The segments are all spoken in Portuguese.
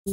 Fala,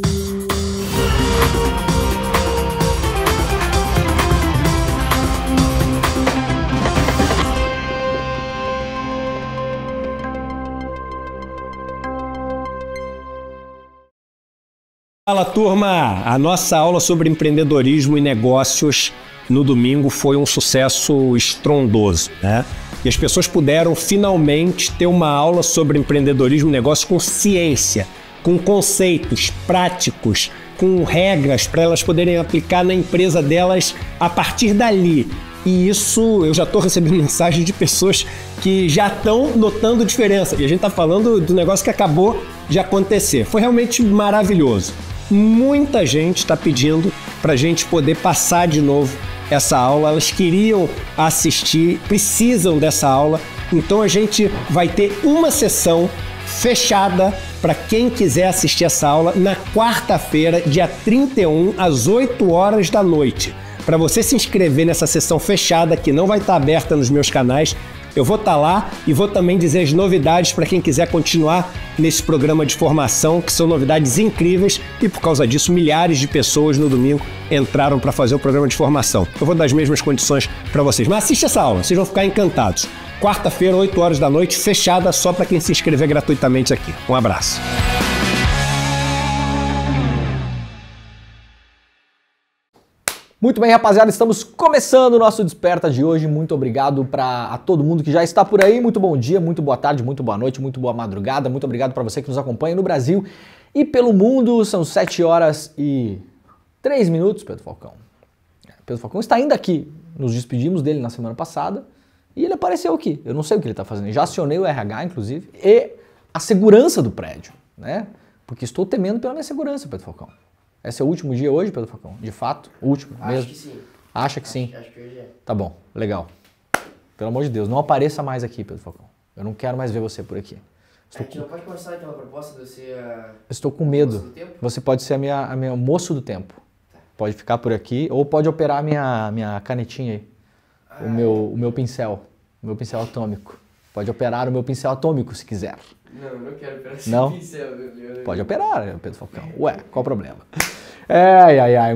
turma! A nossa aula sobre empreendedorismo e negócios no domingo foi um sucesso estrondoso, né? E as pessoas puderam finalmente ter uma aula sobre empreendedorismo e negócios com ciência, com conceitos práticos, com regras para elas poderem aplicar na empresa delas a partir dali. E isso, eu já estou recebendo mensagens de pessoas que já estão notando diferença. E a gente está falando do negócio que acabou de acontecer. Foi realmente maravilhoso. Muita gente está pedindo para a gente poder passar de novo essa aula. Elas queriam assistir, precisam dessa aula. Então a gente vai ter uma sessão fechada para quem quiser assistir essa aula na quarta-feira, dia 31, às 8 horas da noite. Para você se inscrever nessa sessão fechada, que não vai estar aberta nos meus canais, eu vou estar lá e vou também dizer as novidades para quem quiser continuar nesse programa de formação, que são novidades incríveis, e por causa disso milhares de pessoas no domingo entraram para fazer o programa de formação. Eu vou dar as mesmas condições para vocês, mas assiste essa aula, vocês vão ficar encantados. Quarta-feira, 8 horas da noite, fechada só para quem se inscrever gratuitamente aqui. Um abraço. Muito bem, rapaziada, estamos começando o nosso Desperta de hoje. Muito obrigado a todo mundo que já está por aí. Muito bom dia, muito boa tarde, muito boa noite, muito boa madrugada. Muito obrigado para você que nos acompanha no Brasil e pelo mundo. São 7 horas e 3 minutos, Pedro Falcão. Pedro Falcão está ainda aqui. Nos despedimos dele na semana passada e ele apareceu aqui. Eu não sei o que ele está fazendo. Já acionei o RH, inclusive, e a segurança do prédio, né? Porque estou temendo pela minha segurança, Pedro Falcão. Esse é o último dia hoje, Pedro Falcão? De fato? O último mesmo? Acho que sim. Acha que sim? Acho que hoje é. Tá bom, legal. Pelo amor de Deus, não apareça mais aqui, Pedro Falcão. Eu não quero mais ver você por aqui. A gente não pode começar então a proposta de você... Estou com medo. Você pode ser a minha moço do tempo. Tá. Pode ficar por aqui ou pode operar a minha canetinha aí. O meu pincel. O meu pincel atômico. Pode operar o meu pincel atômico se quiser. Não, eu não quero operar Não? pincel. Pode operar, Pedro Falcão. Ué, qual o problema?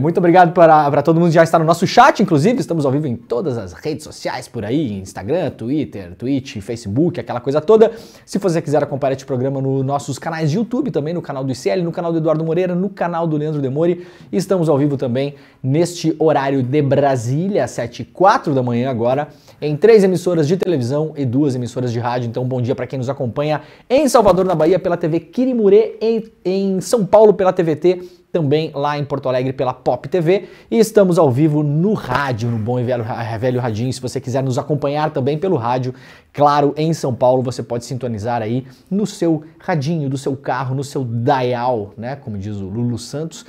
Muito obrigado para todo mundo que já está no nosso chat, inclusive estamos ao vivo em todas as redes sociais por aí, Instagram, Twitter, Twitch, Facebook, aquela coisa toda. Se você quiser acompanhar este programa nos nossos canais de YouTube, também no canal do ICL, no canal do Eduardo Moreira, no canal do Leandro Demori, estamos ao vivo também neste horário de Brasília, às 7h04 da manhã agora, em 3 emissoras de televisão e 2 emissoras de rádio. Então bom dia para quem nos acompanha em Salvador, na Bahia, pela TV Quirimurê, em São Paulo pela TVT, também lá em Porto Alegre pela Pop TV, e estamos ao vivo no rádio, no bom e velho radinho. Se você quiser nos acompanhar também pelo rádio, claro, em São Paulo você pode sintonizar aí no seu radinho do seu carro, no seu dial, né, como diz o Lulu Santos,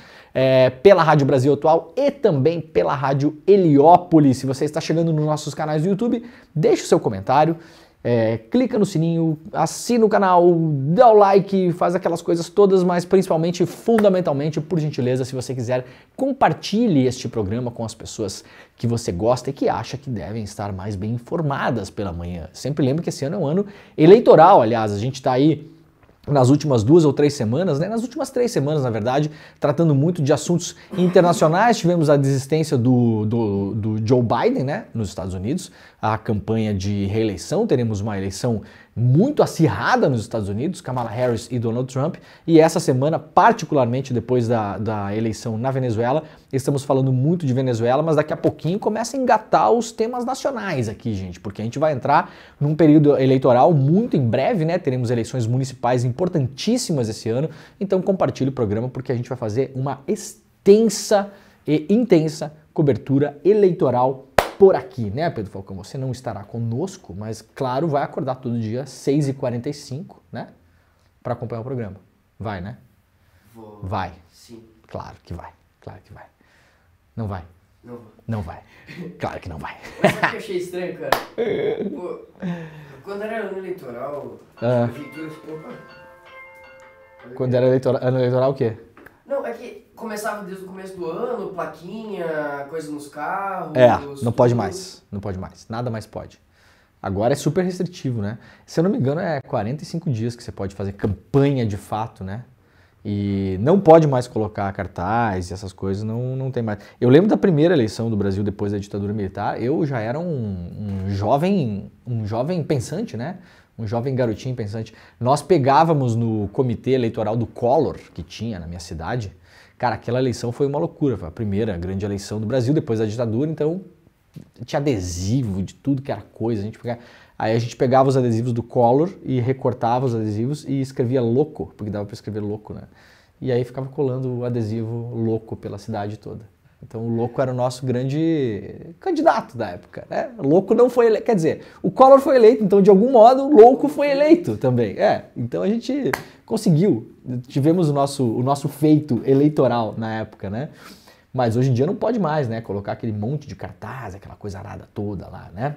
pela Rádio Brasil Atual e também pela Rádio Heliópolis. Se você está chegando nos nossos canais do YouTube, deixe o seu comentário, clica no sininho, assina o canal, dá o like, faz aquelas coisas todas, mas principalmente, fundamentalmente, por gentileza, se você quiser, compartilhe este programa com as pessoas que você gosta e que acha que devem estar mais bem informadas pela manhã. Sempre lembro que esse ano é um ano eleitoral, aliás, a gente está aí nas últimas 2 ou 3 semanas, né? Nas últimas 3 semanas, na verdade, tratando muito de assuntos internacionais. Tivemos a desistência do Joe Biden, né, nos Estados Unidos, a campanha de reeleição. Teremos uma eleição muito acirrada nos Estados Unidos, Kamala Harris e Donald Trump, e essa semana, particularmente depois da eleição na Venezuela, estamos falando muito de Venezuela, mas daqui a pouquinho começa a engatar os temas nacionais aqui, gente, porque a gente vai entrar num período eleitoral muito em breve, né? Teremos eleições municipais importantíssimas esse ano, então compartilhe o programa porque a gente vai fazer uma extensa e intensa cobertura eleitoral por aqui, né, Pedro Falcão? Você não estará conosco, mas, claro, vai acordar todo dia, 6h45, né, para acompanhar o programa. Vai, né? Vou. Vai. Sim. Claro que vai, claro que vai. Não vai? Não vou. Não vai. Claro que não vai. Mas sabe o que eu achei estranho, cara? Pô, quando era ano eleitoral, a prefeitura... Opa. Quando era ano eleitoral, o quê? Não, é que começava desde o começo do ano, plaquinha, coisa nos carros... Não pode mais, não pode mais, nada mais pode. Agora é super restritivo, né? Se eu não me engano é 45 dias que você pode fazer campanha de fato, né? E não pode mais colocar cartaz e essas coisas, não tem mais. Eu lembro da primeira eleição do Brasil depois da ditadura militar, eu já era um jovem pensante, né? Um jovem garotinho pensante. Nós pegávamos no comitê eleitoral do Collor, que tinha na minha cidade. Cara, aquela eleição foi uma loucura, foi a primeira grande eleição do Brasil depois da ditadura, então tinha adesivo de tudo que era coisa. Aí a gente pegava os adesivos do Collor e recortava os adesivos e escrevia louco, porque dava para escrever louco, né? E aí ficava colando o adesivo louco pela cidade toda. Então o louco era o nosso grande candidato da época, né? O louco não foi eleito, quer dizer, o Collor foi eleito, então de algum modo o louco foi eleito também. Então a gente conseguiu, tivemos o nosso feito eleitoral na época, né? Mas hoje em dia não pode mais, né? Colocar aquele monte de cartaz, aquela coisa arada toda lá, né?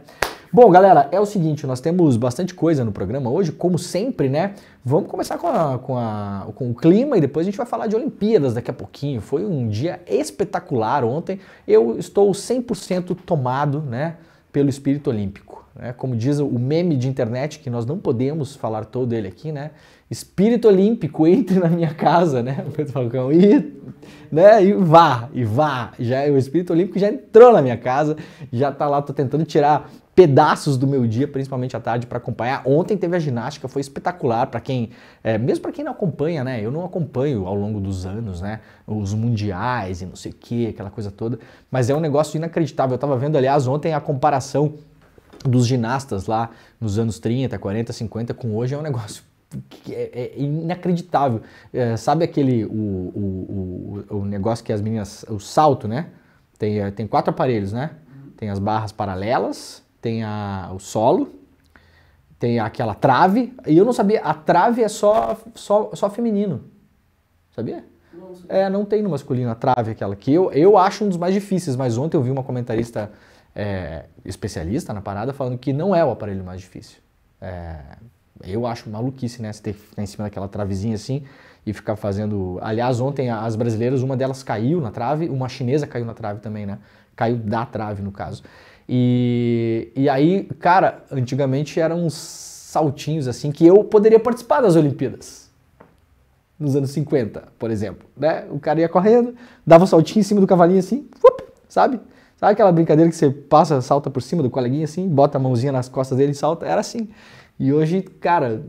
Bom, galera, é o seguinte, nós temos bastante coisa no programa hoje, como sempre, né? Vamos começar com o clima e depois a gente vai falar de Olimpíadas daqui a pouquinho. Foi um dia espetacular ontem. Eu estou 100% tomado, né, pelo espírito olímpico, né? Como diz o meme de internet, que nós não podemos falar todo ele aqui, né? Espírito olímpico, entre na minha casa, né? O Pedro Falcão, né? E vá. Já, o espírito olímpico já entrou na minha casa, já tá lá, tô tentando tirar pedaços do meu dia, principalmente à tarde, para acompanhar. Ontem teve a ginástica, foi espetacular para quem, mesmo para quem não acompanha, né? Eu não acompanho ao longo dos anos, né? Os mundiais e não sei o que, aquela coisa toda, mas é um negócio inacreditável. Eu tava vendo, aliás, ontem a comparação dos ginastas lá nos anos 30, 40, 50 com hoje, é um negócio que é inacreditável. Sabe aquele, o negócio que as meninas, o salto, né? Tem 4 aparelhos, né? Tem as barras paralelas, tem o solo, tem aquela trave, e eu não sabia, a trave é só feminino, sabia? Não sabia. Não tem no masculino a trave, aquela que eu acho um dos mais difíceis, mas ontem eu vi uma comentarista especialista na parada falando que não é o aparelho mais difícil. Eu acho maluquice, né, você ter que ficar em cima daquela travezinha assim e ficar fazendo... Aliás, ontem as brasileiras, uma delas caiu na trave, uma chinesa caiu na trave também, né? Caiu da trave, no caso. E aí, cara, antigamente eram uns saltinhos assim que eu poderia participar das Olimpíadas. Nos anos 50, por exemplo, né? O cara ia correndo, dava um saltinho em cima do cavalinho assim, sabe? Sabe aquela brincadeira que você passa, salta por cima do coleguinha assim, bota a mãozinha nas costas dele e salta? Era assim. E hoje, cara,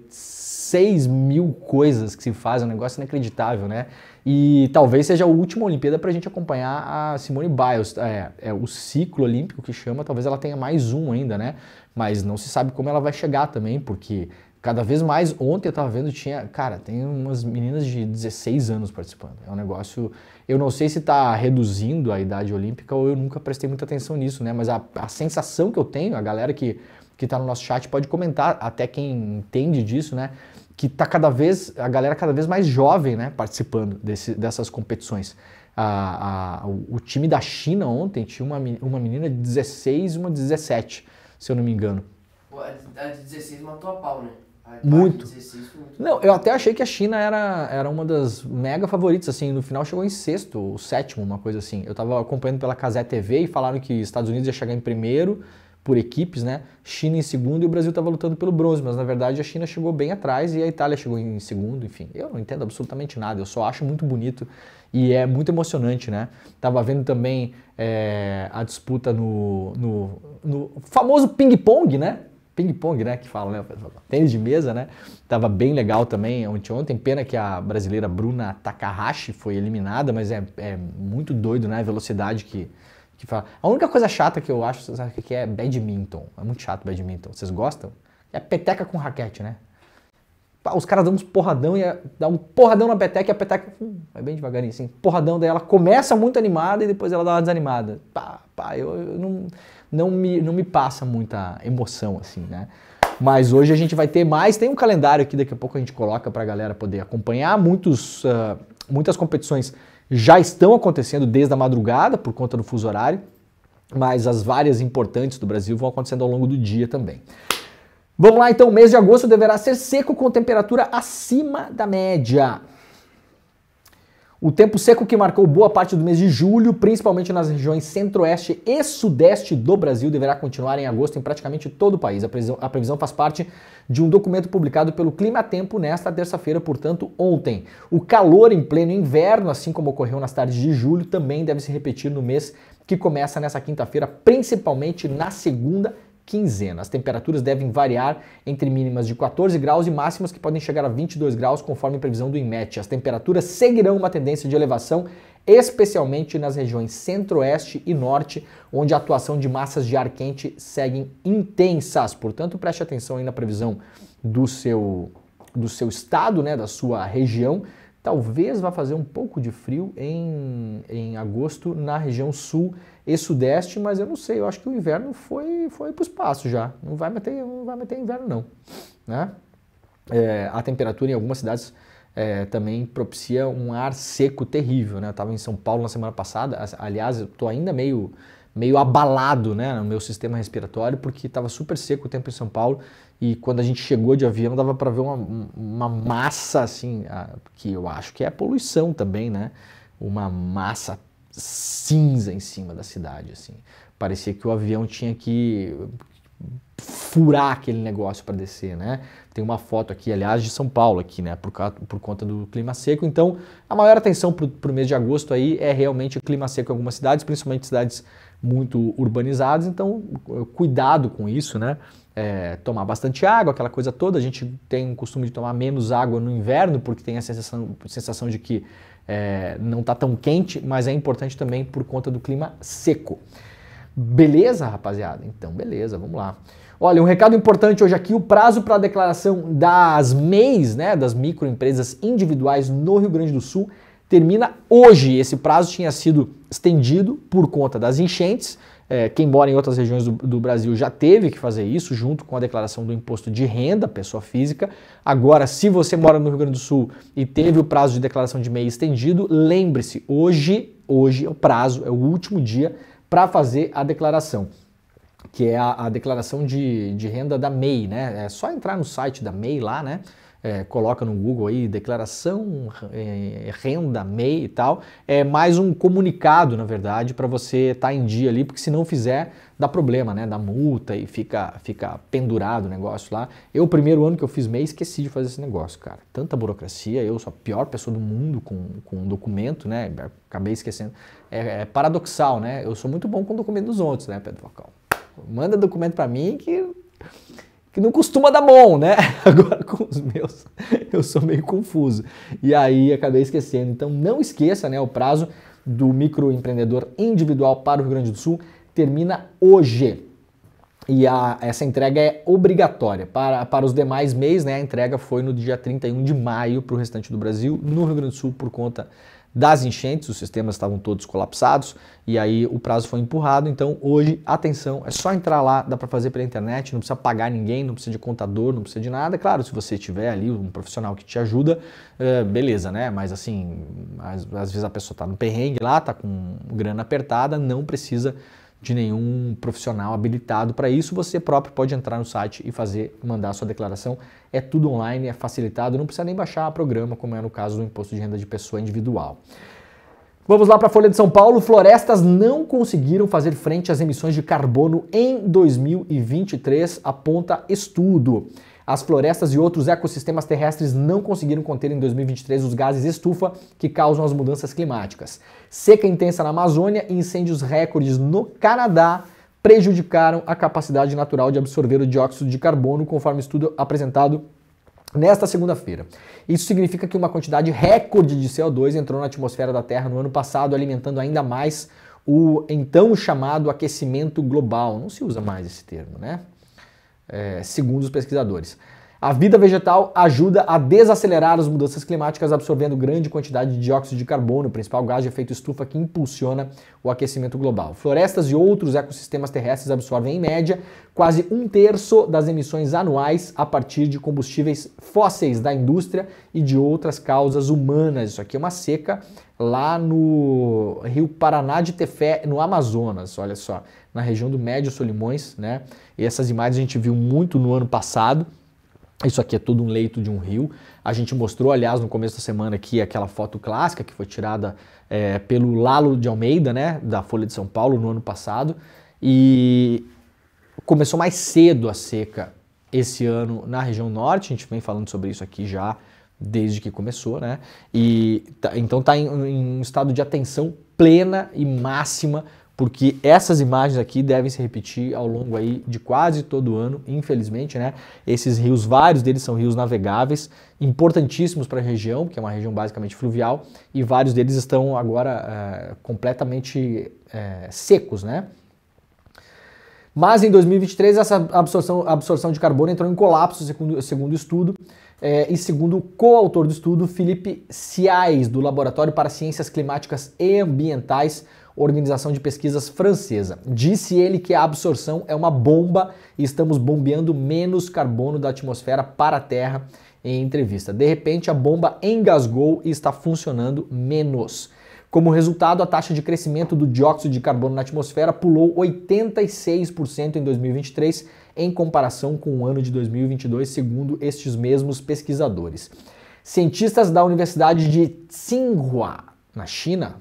6 mil coisas que se fazem, um negócio inacreditável, né? E talvez seja a última Olimpíada pra gente acompanhar a Simone Biles. O ciclo olímpico que chama, talvez ela tenha mais um ainda, né? Mas não se sabe como ela vai chegar também, porque cada vez mais, ontem eu tava vendo, tem umas meninas de 16 anos participando. É um negócio, eu não sei se tá reduzindo a idade olímpica ou eu nunca prestei muita atenção nisso, né? Mas a sensação que eu tenho, a galera que tá no nosso chat pode comentar, até quem entende disso, né? Que tá a galera cada vez mais jovem, né, participando dessas competições. O time da China ontem tinha uma menina de 16 e uma de 17, se eu não me engano. Pô, a de 16 matou a pau, né? Muito. 16 foi muito. Não, eu até achei que a China era uma das mega favoritas, assim, no final chegou em 6º, ou 7º, uma coisa assim. Eu tava acompanhando pela Cazé TV e falaram que Estados Unidos ia chegar em primeiro, por equipes, né? China em segundo e o Brasil estava lutando pelo bronze, mas na verdade a China chegou bem atrás e a Itália chegou em segundo, enfim. Eu não entendo absolutamente nada, eu só acho muito bonito e é muito emocionante, né? Tava vendo também a disputa no famoso ping-pong, né? Ping-pong, né? Que fala, né? Tênis de mesa, né? Tava bem legal também ontem. Pena que a brasileira Bruna Takahashi foi eliminada, mas é muito doido, né? A velocidade que fala. A única coisa chata que eu acho, você sabe o que é? Badminton. É muito chato badminton. Vocês gostam? É peteca com raquete, né? Os caras dão uns porradão e dá um porradão na peteca e a peteca vai bem devagarinho assim. Porradão, daí ela começa muito animada e depois ela dá uma desanimada. Eu não me passa muita emoção assim, né? Mas hoje a gente vai ter mais. Tem um calendário aqui, daqui a pouco a gente coloca pra galera poder acompanhar. Muitas competições já estão acontecendo desde a madrugada, por conta do fuso horário, mas as várias importantes do Brasil vão acontecendo ao longo do dia também. Vamos lá então, o mês de agosto deverá ser seco com temperatura acima da média. O tempo seco que marcou boa parte do mês de julho, principalmente nas regiões centro-oeste e sudeste do Brasil, deverá continuar em agosto em praticamente todo o país. A previsão faz parte de um documento publicado pelo Climatempo nesta terça-feira, portanto, ontem. O calor em pleno inverno, assim como ocorreu nas tardes de julho, também deve se repetir no mês que começa nessa quinta-feira, principalmente na segunda quinzena. As temperaturas devem variar entre mínimas de 14 graus e máximas que podem chegar a 22 graus, conforme a previsão do INMET. As temperaturas seguirão uma tendência de elevação, especialmente nas regiões centro-oeste e norte, onde a atuação de massas de ar quente seguem intensas. Portanto, preste atenção aí na previsão do seu estado, né, da sua região. Talvez vá fazer um pouco de frio em agosto na região sul e sudeste, mas eu não sei, eu acho que o inverno foi para o espaço já, não vai meter inverno não, né? A temperatura em algumas cidades também propicia um ar seco terrível, né? Eu estava em São Paulo na semana passada, aliás, eu estou ainda meio abalado, né, no meu sistema respiratório, porque estava super seco o tempo em São Paulo e quando a gente chegou de avião dava para ver uma massa assim, que eu acho que é poluição também, né? Uma massa cinza em cima da cidade, assim. Parecia que o avião tinha que furar aquele negócio para descer, né? Tem uma foto aqui, aliás, de São Paulo aqui, né? Por conta do clima seco. Então, a maior atenção para o mês de agosto aí é realmente o clima seco em algumas cidades, principalmente cidades muito urbanizadas. Então, cuidado com isso, né? Tomar bastante água, aquela coisa toda. A gente tem o costume de tomar menos água no inverno, porque tem a sensação de que não está tão quente, mas é importante também por conta do clima seco. Beleza, rapaziada? Então, beleza, vamos lá. Olha, um recado importante hoje aqui, o prazo para a declaração das MEIs, né, das microempresas individuais no Rio Grande do Sul, termina hoje. Esse prazo tinha sido estendido por conta das enchentes. Quem mora em outras regiões do Brasil já teve que fazer isso junto com a declaração do imposto de renda, pessoa física. Agora, se você mora no Rio Grande do Sul e teve o prazo de declaração de MEI estendido, lembre-se, hoje é o prazo, é o último dia para fazer a declaração, que é a declaração de renda da MEI, né? É só entrar no site da MEI lá, né? Coloca no Google aí, declaração, renda, MEI e tal. É mais um comunicado, na verdade, para você estar em dia ali, porque se não fizer, dá problema, né? Dá multa e fica pendurado o negócio lá. O primeiro ano que eu fiz MEI, esqueci de fazer esse negócio, cara. Tanta burocracia, eu sou a pior pessoa do mundo com um documento, né? Acabei esquecendo. É paradoxal, né? Eu sou muito bom com o documento dos outros, né, Pedro Falcão? Manda documento para mim que não costuma dar bom, né? Agora com os meus eu sou meio confuso. E aí acabei esquecendo. Então não esqueça, né? O prazo do microempreendedor individual para o Rio Grande do Sul termina hoje. E essa entrega é obrigatória. Para os demais MEIs, né? A entrega foi no dia 31 de maio para o restante do Brasil. No Rio Grande do Sul, por conta das enchentes, os sistemas estavam todos colapsados e aí o prazo foi empurrado. Então hoje, atenção, é só entrar lá, dá para fazer pela internet, não precisa pagar ninguém, não precisa de contador, não precisa de nada. Claro, se você tiver ali um profissional que te ajuda, beleza, né? Mas assim, às vezes a pessoa tá no perrengue lá, tá com grana apertada, não precisa de nenhum profissional habilitado para isso, você próprio pode entrar no site e mandar a sua declaração. É tudo online, é facilitado, não precisa nem baixar programa, como é no caso do imposto de renda de pessoa individual. Vamos lá para a Folha de São Paulo. Florestas não conseguiram fazer frente às emissões de carbono em 2023, aponta estudo. As florestas e outros ecossistemas terrestres não conseguiram conter em 2023 os gases estufa que causam as mudanças climáticas. Seca intensa na Amazônia e incêndios recordes no Canadá prejudicaram a capacidade natural de absorver o dióxido de carbono, conforme estudo apresentado nesta segunda-feira. Isso significa que uma quantidade recorde de CO2 entrou na atmosfera da Terra no ano passado, alimentando ainda mais o então chamado aquecimento global. Não se usa mais esse termo, né? Segundo os pesquisadores. A vida vegetal ajuda a desacelerar as mudanças climáticas, absorvendo grande quantidade de dióxido de carbono, o principal gás de efeito estufa que impulsiona o aquecimento global. Florestas e outros ecossistemas terrestres absorvem, em média, quase 1/3 das emissões anuais a partir de combustíveis fósseis da indústria e de outras causas humanas. Isso aqui é uma seca lá no Rio Paraná de Tefé, no Amazonas, olha só, na região do Médio Solimões, né? E essas imagens a gente viu muito no ano passado. Isso aqui é todo um leito de um rio. A gente mostrou, aliás, no começo da semana aqui aquela foto clássica que foi tirada pelo Lalo de Almeida, né, da Folha de São Paulo no ano passado. E começou mais cedo a seca esse ano na região norte, a gente vem falando sobre isso aqui já desde que começou, né? E então está em um estado de atenção plena e máxima, porque essas imagens aqui devem se repetir ao longo aí de quase todo o ano, infelizmente, né? Esses rios, vários deles são rios navegáveis, importantíssimos para a região, que é uma região basicamente fluvial, e vários deles estão agora completamente secos, né? Mas em 2023 essa absorção de carbono entrou em colapso, segundo o estudo, e segundo o coautor do estudo, Felipe Siais, do Laboratório para Ciências Climáticas e Ambientais, organização de pesquisas francesa. Disse ele que a absorção é uma bomba e estamos bombeando menos carbono da atmosfera para a Terra em entrevista. De repente a bomba engasgou e está funcionando menos. Como resultado, a taxa de crescimento do dióxido de carbono na atmosfera pulou 86% em 2023, em comparação com o ano de 2022, segundo estes mesmos pesquisadores. Cientistas da Universidade de Tsinghua, na China,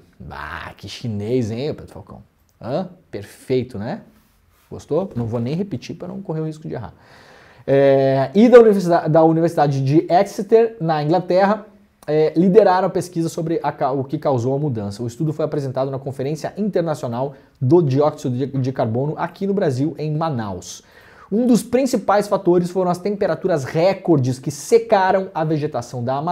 que chinês, hein, Pedro Falcão? Perfeito, né? Gostou? Não vou nem repetir para não correr o risco de errar. E da Universidade de Exeter, na Inglaterra, lideraram a pesquisa sobre o que causou a mudança. O estudo foi apresentado na Conferência Internacional do Dióxido de Carbono aqui no Brasil, em Manaus. Um dos principais fatores foram as temperaturas recordes que secaram a vegetação da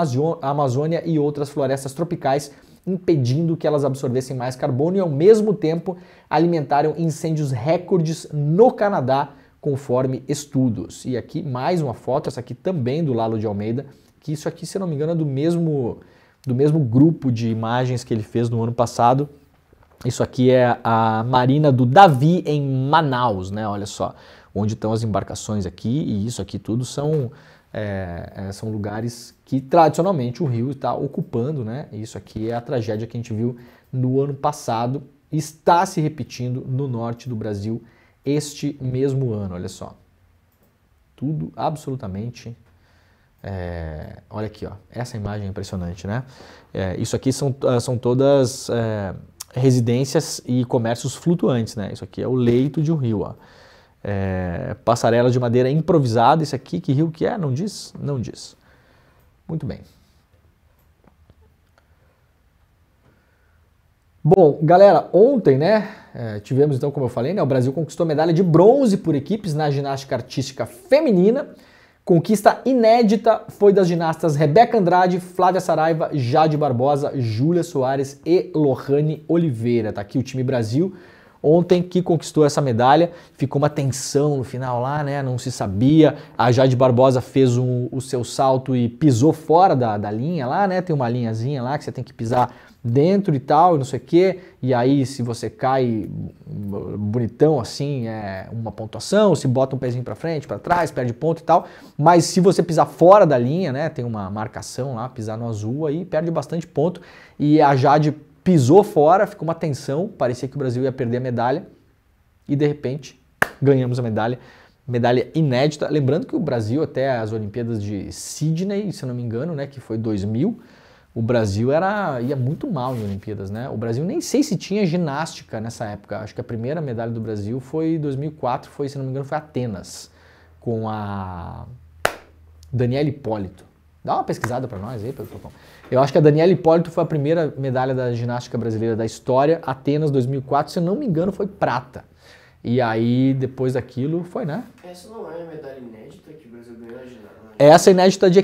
Amazônia e outras florestas tropicais, impedindo que elas absorvessem mais carbono e, ao mesmo tempo, alimentaram incêndios recordes no Canadá, conforme estudos. E aqui mais uma foto, essa aqui também do Lalo de Almeida, que isso aqui, se não me engano, é do mesmo grupo de imagens que ele fez no ano passado. Isso aqui é a Marina do Davi, em Manaus, né? Olha só, onde estão as embarcações aqui, e isso aqui tudo são lugares que tradicionalmente o rio está ocupando, né? Isso aqui é a tragédia que a gente viu no ano passado, está se repetindo no norte do Brasil este mesmo ano, olha só. Tudo absolutamente... olha aqui, ó, essa imagem é impressionante, né? Isso aqui são todas residências e comércios flutuantes, né? Isso aqui é o leito de um rio, ó. Passarela de madeira improvisada, isso aqui, que rio que é? Não diz? Não diz. Muito bem. Bom, galera, ontem, né, tivemos então, como eu falei, né, o Brasil conquistou medalha de bronze por equipes na ginástica artística feminina. Conquista inédita foi das ginastas Rebeca Andrade, Flávia Saraiva, Jade Barbosa, Júlia Soares e Lohane Oliveira. Tá aqui o time Brasil ontem que conquistou essa medalha. Ficou uma tensão no final lá, né? Não se sabia. A Jade Barbosa fez o seu salto e pisou fora da linha lá, né? Tem uma linhazinha lá que você tem que pisar dentro e tal, não sei o quê. E aí, se você cai bonitão assim, é uma pontuação. Se bota um pezinho pra frente, pra trás, perde ponto e tal. Mas se você pisar fora da linha, né? Tem uma marcação lá, pisar no azul, aí perde bastante ponto. E a Jade pisou fora, ficou uma tensão, parecia que o Brasil ia perder a medalha e de repente ganhamos a medalha inédita. Lembrando que o Brasil até as Olimpíadas de Sydney, se não me engano, né, que foi 2000, o Brasil ia muito mal em Olimpíadas, né? O Brasil nem sei se tinha ginástica nessa época. Acho que a primeira medalha do Brasil foi em 2004, se não me engano, foi Atenas, com a Daniela Hipólito. Dá uma pesquisada para nós aí, Pedro Falcão. Eu acho que a Daniela Hipólito foi a primeira medalha da ginástica brasileira da história. Atenas 2004, se eu não me engano, foi prata. E aí, depois daquilo, foi, né? Essa não é a medalha inédita que o Brasil ganhou na ginástica? Essa é inédita de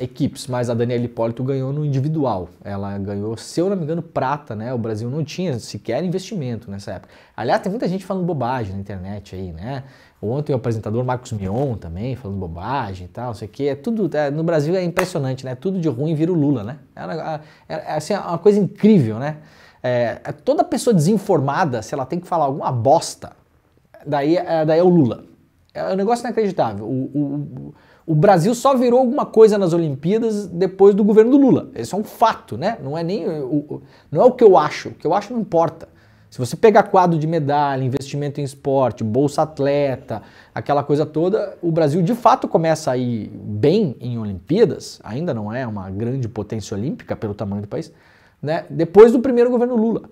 equipes, mas a Daniela Hipólito ganhou no individual. Ela ganhou, se eu não me engano, prata, né? O Brasil não tinha sequer investimento nessa época. Aliás, tem muita gente falando bobagem na internet aí, né? Ontem o apresentador Marcos Mion também falando bobagem e tal, não sei o que. No Brasil é impressionante, né? Tudo de ruim vira o Lula, né? Assim, é uma coisa incrível, né? Toda pessoa desinformada, se ela tem que falar alguma bosta, daí é o Lula. É um negócio inacreditável. O Brasil só virou alguma coisa nas Olimpíadas depois do governo do Lula. Isso é um fato, né? Não é nem não é o que eu acho. O que eu acho não importa. Se você pegar quadro de medalha, investimento em esporte, bolsa atleta, aquela coisa toda, o Brasil de fato começa a ir bem em Olimpíadas, ainda não é uma grande potência olímpica pelo tamanho do país, né? Depois do primeiro governo Lula,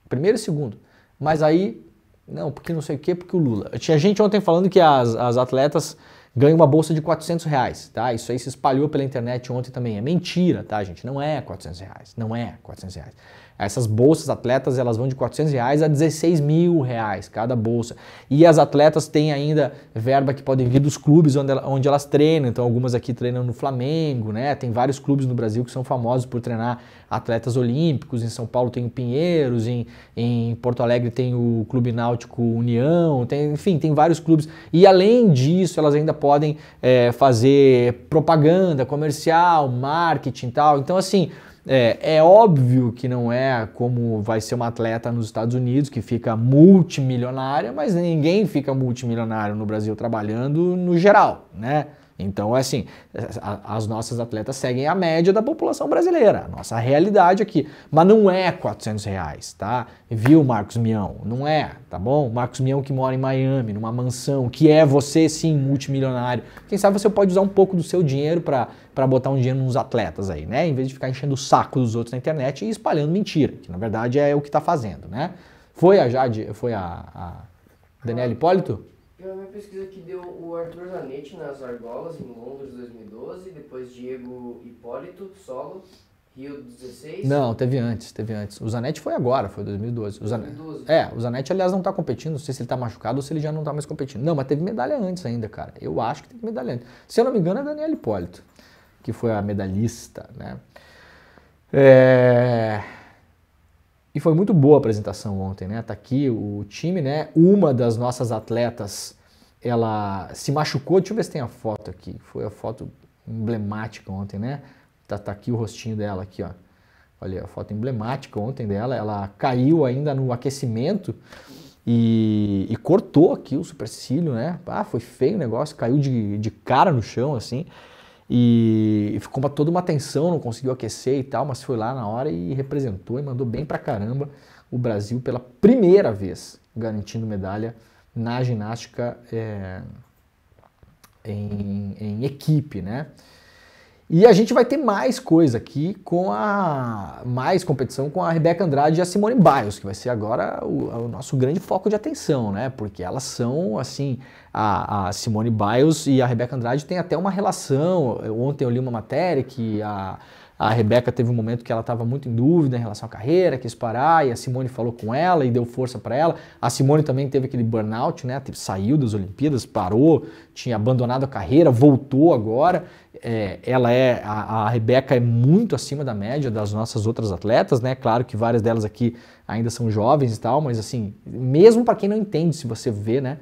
primeiro e segundo. Mas aí, não, porque não sei o quê, porque o Lula. Tinha gente ontem falando que as atletas ganham uma bolsa de R$400, tá? Isso aí se espalhou pela internet ontem também. É mentira, tá, gente? Não é R$400, não é R$400. Essas bolsas atletas, elas vão de R$400 a R$16 mil cada bolsa. E as atletas têm ainda verba que pode vir dos clubes onde elas treinam. Então, algumas aqui treinam no Flamengo, né? Tem vários clubes no Brasil que são famosos por treinar atletas olímpicos. Em São Paulo tem o Pinheiros, em Porto Alegre tem o Clube Náutico União, enfim, tem vários clubes. E além disso, elas ainda podem fazer propaganda comercial, marketing e tal. Então, assim, é óbvio que não é como vai ser uma atleta nos Estados Unidos, que fica multimilionária, mas ninguém fica multimilionário no Brasil trabalhando no geral, né? Então, assim, as nossas atletas seguem a média da população brasileira, a nossa realidade aqui. Mas não é R$400, tá? Viu, Marcos Mião? Não é, tá bom? Marcos Mião que mora em Miami, numa mansão, que é você sim multimilionário. Quem sabe você pode usar um pouco do seu dinheiro para botar um dinheiro nos atletas aí, né? Em vez de ficar enchendo o saco dos outros na internet e espalhando mentira, que na verdade é o que tá fazendo, né? Foi a Jade, foi a Daniela Hipólito? A minha pesquisa aqui deu o Arthur Zanetti nas argolas em Londres 2012, depois Diego Hipólito, solo, Rio 16. Não, teve antes. O Zanetti foi agora, foi 2012. O 2012. O Zanetti, aliás, não tá competindo, não sei se ele tá machucado ou se ele já não tá mais competindo. Não, mas teve medalha antes ainda, cara. Eu acho que teve medalha antes. Se eu não me engano, é a Daniela Hipólito, que foi a medalhista, né? E foi muito boa a apresentação ontem, né? Tá aqui o time, né? Uma das nossas atletas, ela se machucou. Deixa eu ver se tem a foto aqui. Foi a foto emblemática ontem, né? Tá aqui o rostinho dela aqui, ó. Olha, a foto emblemática ontem dela. Ela caiu ainda no aquecimento e cortou aqui o supercílio, né? Ah, foi feio o negócio. Caiu de cara no chão, assim. E ficou toda uma tensão, não conseguiu aquecer e tal, mas foi lá na hora e representou e mandou bem pra caramba o Brasil pela primeira vez, garantindo medalha na ginástica em equipe, né? E a gente vai ter mais coisa aqui mais competição com a Rebeca Andrade e a Simone Biles, que vai ser agora o nosso grande foco de atenção, né? Porque elas são, assim, a Simone Biles e a Rebeca Andrade têm até uma relação. Ontem eu li uma matéria que a Rebeca teve um momento que ela estava muito em dúvida em relação à carreira, quis parar, e a Simone falou com ela e deu força para ela. A Simone também teve aquele burnout, né? Saiu das Olimpíadas, parou, tinha abandonado a carreira, voltou agora. A Rebeca é muito acima da média das nossas outras atletas, né? Claro que várias delas aqui ainda são jovens e tal, mas assim, mesmo para quem não entende, se você vê, né?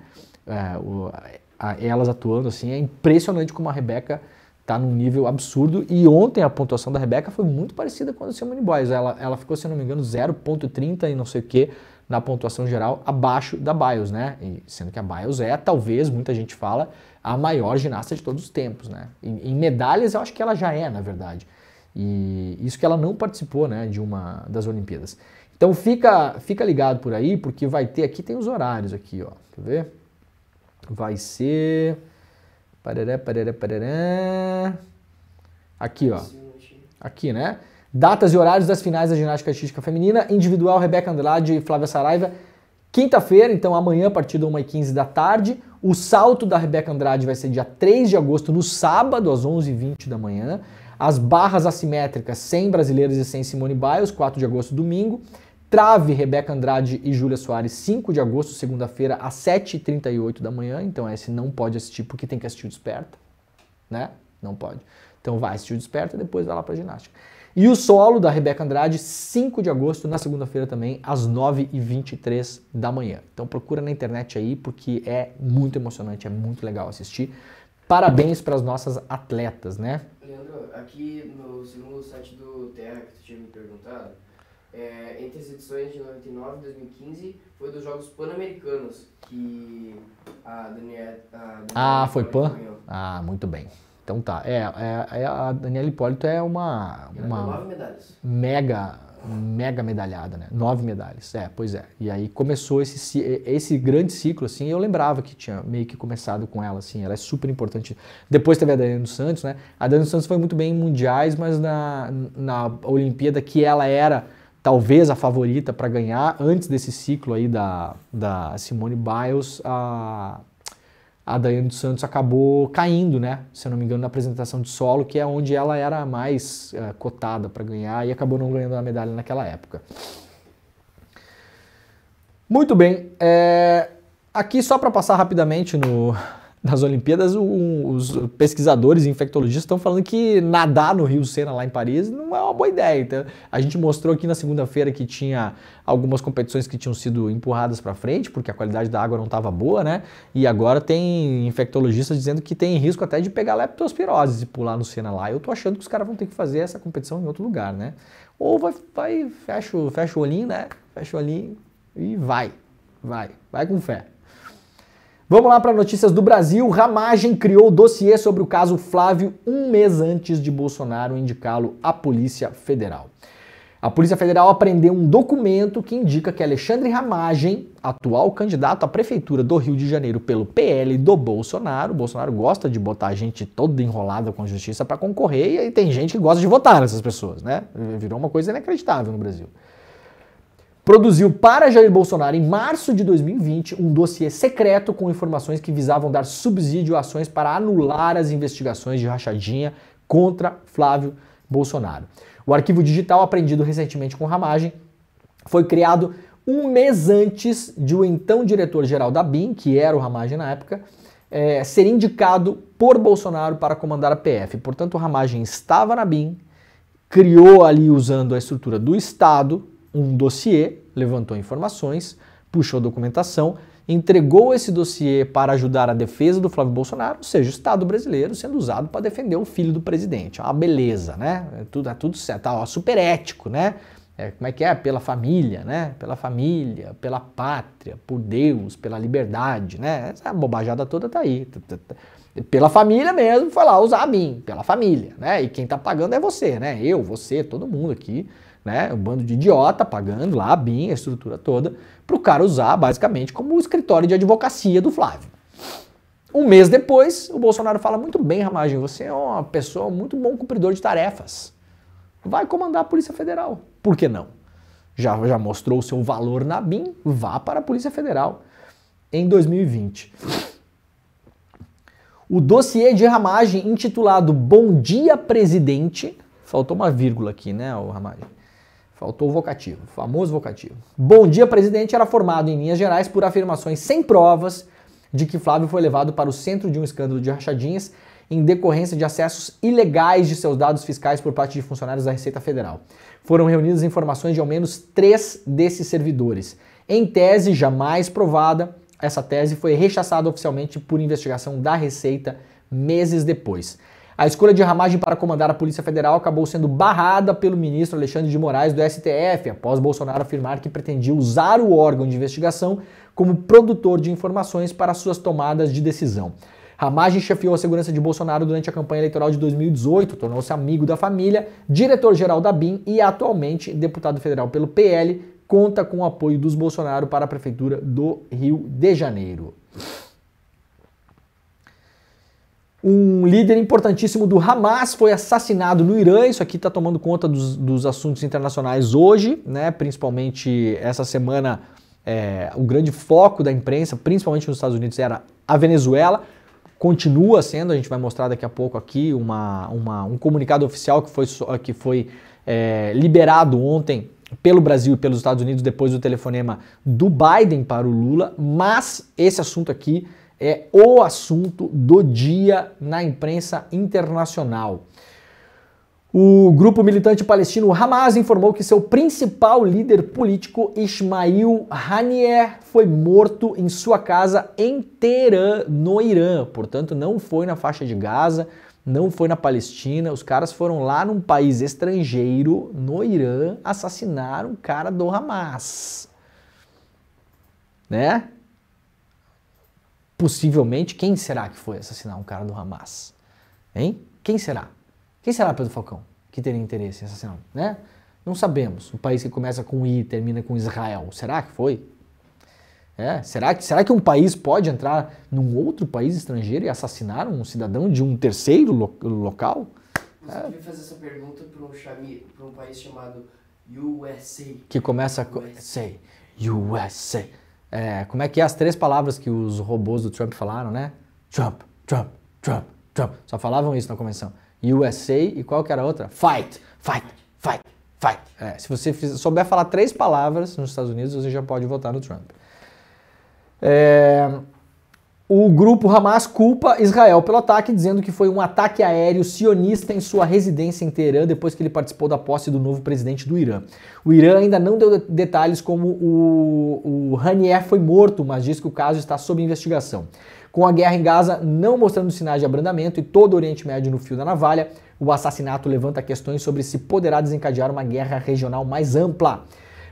Elas atuando assim, é impressionante como a Rebeca tá num nível absurdo. E ontem a pontuação da Rebeca foi muito parecida com a da Simone Biles. Ela ficou, se eu não me engano, 0,30 e não sei o que na pontuação geral abaixo da Biles, né? E sendo que a Biles talvez, muita gente fala, a maior ginasta de todos os tempos, né? Em medalhas eu acho que ela já é, na verdade. E isso que ela não participou, né, de uma das Olimpíadas. Então fica ligado por aí, porque vai ter aqui, tem os horários aqui, ó. Quer ver? Vai ser... Aqui, ó. Aqui, né? Datas e horários das finais da ginástica artística feminina, individual Rebeca Andrade e Flávia Saraiva, quinta-feira, então amanhã a partir da 1h15 da tarde. O salto da Rebeca Andrade vai ser dia 3 de agosto, no sábado, às 11h20 da manhã. As barras assimétricas, 100 brasileiras e 100 Simone Biles, 4 de agosto, domingo. Trave, Rebeca Andrade e Júlia Soares, 5 de agosto, segunda-feira, às 7h38 da manhã. Então esse não pode assistir porque tem que assistir o Desperta, né? Não pode. Então vai assistir o Desperta e depois vai lá pra ginástica. E o solo da Rebeca Andrade, 5 de agosto, na segunda-feira também, às 9h23 da manhã. Então procura na internet aí, porque é muito emocionante, é muito legal assistir. Parabéns para as nossas atletas, né? Leandro, aqui no segundo site do Terra que tu tinha me perguntado, entre as edições de 99 e 2015, foi dos Jogos Pan-Americanos que a Daniela foi Pan? Ah, muito bem. Então tá, a Daniela Hipólito é uma 9 medalhas. mega mega medalhada, né? 9 medalhas. Pois é. E aí começou esse grande ciclo, assim, eu lembrava que tinha meio que começado com ela, assim, ela é super importante. Depois teve a Daiane dos Santos, né? A Daiane dos Santos foi muito bem em mundiais, mas na Olimpíada que ela era talvez a favorita para ganhar, antes desse ciclo aí da Simone Biles, a Daiane dos Santos acabou caindo, né? Se eu não me engano, na apresentação de solo, que é onde ela era mais cotada para ganhar, e acabou não ganhando a medalha naquela época. Muito bem. Aqui, só para passar rapidamente nas Olimpíadas, os pesquisadores e infectologistas estão falando que nadar no Rio Sena, lá em Paris, não é uma boa ideia. Então, a gente mostrou aqui na segunda-feira que tinha algumas competições que tinham sido empurradas para frente, porque a qualidade da água não estava boa, né? E agora tem infectologistas dizendo que tem risco até de pegar leptospirose e pular no Sena lá. Eu tô achando que os caras vão ter que fazer essa competição em outro lugar, né? Ou fecha o olhinho, né? Fecha o olhinho e vai com fé. Vamos lá para notícias do Brasil. Ramagem criou dossiê sobre o caso Flávio um mês antes de Bolsonaro indicá-lo à Polícia Federal. A Polícia Federal apreendeu um documento que indica que Alexandre Ramagem, atual candidato à Prefeitura do Rio de Janeiro pelo PL do Bolsonaro, o Bolsonaro gosta de botar a gente toda enrolada com a justiça para concorrer, e aí tem gente que gosta de votar nessas pessoas, né? Virou uma coisa inacreditável no Brasil. Produziu para Jair Bolsonaro, em março de 2020, um dossiê secreto com informações que visavam dar subsídio a ações para anular as investigações de rachadinha contra Flávio Bolsonaro. O arquivo digital, apreendido recentemente com Ramagem, foi criado um mês antes de o então diretor-geral da BIM, que era o Ramagem na época, ser indicado por Bolsonaro para comandar a PF. Portanto, o Ramagem estava na BIM, criou ali, usando a estrutura do Estado, um dossiê, levantou informações, puxou documentação, entregou esse dossiê para ajudar a defesa do Flávio Bolsonaro, ou seja, o Estado brasileiro sendo usado para defender o filho do presidente. Uma beleza, né? É tudo certo, super ético, né? Como é que é? Pela família, né? Pela família, pela pátria, por Deus, pela liberdade, né? Essa bobajada toda tá aí. Pela família mesmo, foi lá usar a BIM, pela família, né? E quem tá pagando é você, né? Eu, você, todo mundo aqui, né? Um bando de idiota pagando lá a BIM, a estrutura toda, para o cara usar basicamente como o escritório de advocacia do Flávio. Um mês depois, o Bolsonaro fala: muito bem, Ramagem, você é uma pessoa muito bom cumpridor de tarefas. Vai comandar a Polícia Federal. Por que não? Já mostrou o seu valor na BIM, vá para a Polícia Federal. Em 2020. O dossiê de Ramagem, intitulado Bom Dia Presidente, faltou uma vírgula aqui, né, o Ramagem? Faltou o vocativo, o famoso vocativo. Bom Dia Presidente era formado em linhas gerais por afirmações sem provas de que Flávio foi levado para o centro de um escândalo de rachadinhas em decorrência de acessos ilegais de seus dados fiscais por parte de funcionários da Receita Federal. Foram reunidas informações de ao menos 3 desses servidores. Em tese jamais provada, essa tese foi rechaçada oficialmente por investigação da Receita meses depois. A escolha de Ramagem para comandar a Polícia Federal acabou sendo barrada pelo ministro Alexandre de Moraes do STF, após Bolsonaro afirmar que pretendia usar o órgão de investigação como produtor de informações para suas tomadas de decisão. Ramagem chefiou a segurança de Bolsonaro durante a campanha eleitoral de 2018, tornou-se amigo da família, diretor-geral da BIM e atualmente deputado federal pelo PL, conta com o apoio dos Bolsonaro para a Prefeitura do Rio de Janeiro. Um líder importantíssimo do Hamas foi assassinado no Irã. Isso aqui está tomando conta dos assuntos internacionais hoje, né? Principalmente essa semana, o grande foco da imprensa, principalmente nos Estados Unidos, era a Venezuela. Continua sendo, a gente vai mostrar daqui a pouco aqui, um comunicado oficial que foi liberado ontem pelo Brasil e pelos Estados Unidos depois do telefonema do Biden para o Lula, mas esse assunto aqui é o assunto do dia na imprensa internacional. O grupo militante palestino Hamas informou que seu principal líder político, Ismail Haniyeh, foi morto em sua casa em Teherã, no Irã. Portanto, não foi na faixa de Gaza, não foi na Palestina. Os caras foram lá num país estrangeiro, no Irã, assassinar um cara do Hamas. Né? Possivelmente, quem será que foi assassinar um cara do Hamas? Hein? Quem será? Quem será, Pedro Falcão, que teria interesse em assassinar? Né? Não sabemos. Um país que começa com I e termina com Israel. Será que foi? Será que um país pode entrar num outro país estrangeiro e assassinar um cidadão de um terceiro local? Você podia fazer essa pergunta para um país chamado USA. Que começa com USA. Como é que é as 3 palavras que os robôs do Trump falaram, né? Trump. Só falavam isso na convenção. USA e qual que era a outra? Fight. Se você souber falar 3 palavras nos Estados Unidos, você já pode votar no Trump. O grupo Hamas culpa Israel pelo ataque, dizendo que foi um ataque aéreo sionista em sua residência em Teherã, depois que ele participou da posse do novo presidente do Irã. O Irã ainda não deu detalhes como o Haniyeh foi morto, mas diz que o caso está sob investigação. Com a guerra em Gaza não mostrando sinais de abrandamento e todo o Oriente Médio no fio da navalha, o assassinato levanta questões sobre se poderá desencadear uma guerra regional mais ampla.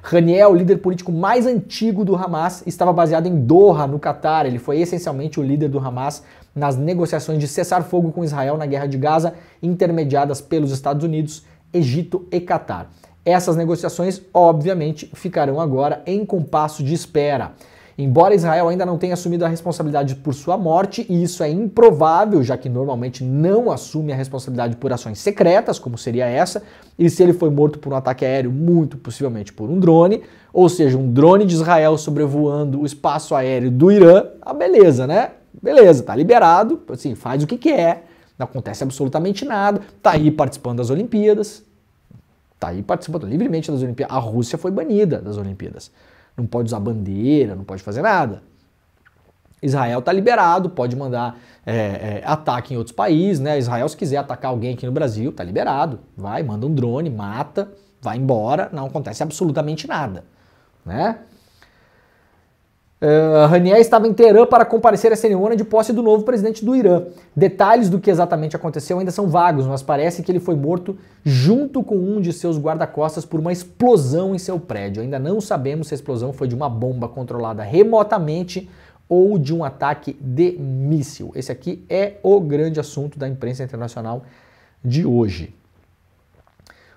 Haniyeh, o líder político mais antigo do Hamas, estava baseado em Doha, no Catar. Ele foi essencialmente o líder do Hamas nas negociações de cessar-fogo com Israel na Guerra de Gaza, intermediadas pelos Estados Unidos, Egito e Catar. Essas negociações, obviamente, ficarão agora em compasso de espera. Embora Israel ainda não tenha assumido a responsabilidade por sua morte, e isso é improvável, já que normalmente não assume a responsabilidade por ações secretas, como seria essa, e se ele foi morto por um ataque aéreo, muito possivelmente por um drone, ou seja, um drone de Israel sobrevoando o espaço aéreo do Irã, beleza, né? Beleza, tá liberado, assim, faz o que quer, não acontece absolutamente nada, tá aí participando das Olimpíadas, tá aí participando livremente das Olimpíadas. A Rússia foi banida das Olimpíadas. Não pode usar bandeira, não pode fazer nada. Israel está liberado, pode mandar ataque em outros países, né? Israel, se quiser atacar alguém aqui no Brasil, está liberado. Vai, manda um drone, mata, vai embora, não acontece absolutamente nada, né? Haniyeh estava em Teherã para comparecer à cerimônia de posse do novo presidente do Irã. Detalhes do que exatamente aconteceu ainda são vagos, mas parece que ele foi morto junto com um de seus guarda-costas por uma explosão em seu prédio. Ainda não sabemos se a explosão foi de uma bomba controlada remotamente ou de um ataque de míssil. Esse aqui é o grande assunto da imprensa internacional de hoje.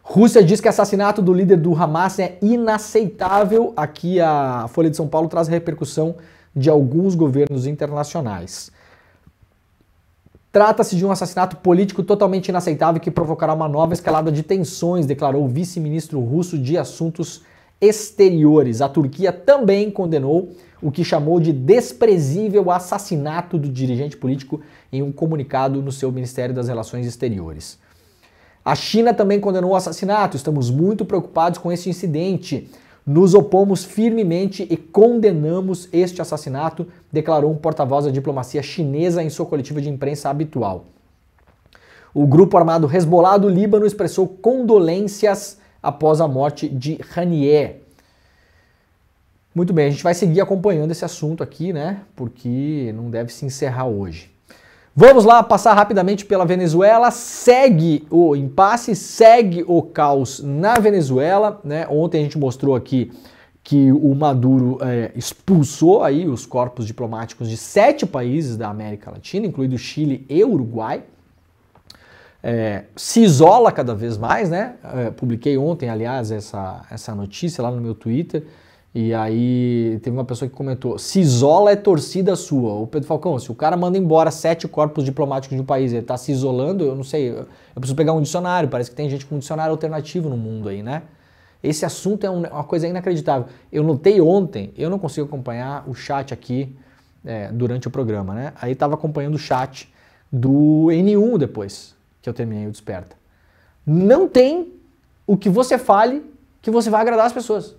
Rússia diz que assassinato do líder do Hamas é inaceitável. Aqui a Folha de São Paulo traz repercussão de alguns governos internacionais. Trata-se de um assassinato político totalmente inaceitável que provocará uma nova escalada de tensões, declarou o vice-ministro russo de Assuntos Exteriores. A Turquia também condenou o que chamou de desprezível assassinato do dirigente político em um comunicado no seu Ministério das Relações Exteriores. A China também condenou o assassinato. Estamos muito preocupados com este incidente. Nos opomos firmemente e condenamos este assassinato, declarou um porta-voz da diplomacia chinesa em sua coletiva de imprensa habitual. O grupo armado Hezbollah do Líbano expressou condolências após a morte de Haniyeh. Muito bem, a gente vai seguir acompanhando esse assunto aqui, né? Porque não deve se encerrar hoje. Vamos lá passar rapidamente pela Venezuela. Segue o impasse, segue o caos na Venezuela, né? Ontem a gente mostrou aqui que o Maduro expulsou aí os corpos diplomáticos de 7 países da América Latina, incluindo Chile e Uruguai. Se isola cada vez mais, né? Publiquei ontem, aliás, essa notícia lá no meu Twitter. E aí teve uma pessoa que comentou, se isola é torcida sua. O Pedro Falcão, se o cara manda embora 7 corpos diplomáticos de um país, ele tá se isolando, eu não sei, eu preciso pegar um dicionário, parece que tem gente com um dicionário alternativo no mundo aí, né? Esse assunto é uma coisa inacreditável. Eu notei ontem, eu não consigo acompanhar o chat aqui durante o programa, né? Aí tava acompanhando o chat do N1 depois que eu terminei o Desperta. Não tem o que você fale que você vai agradar as pessoas.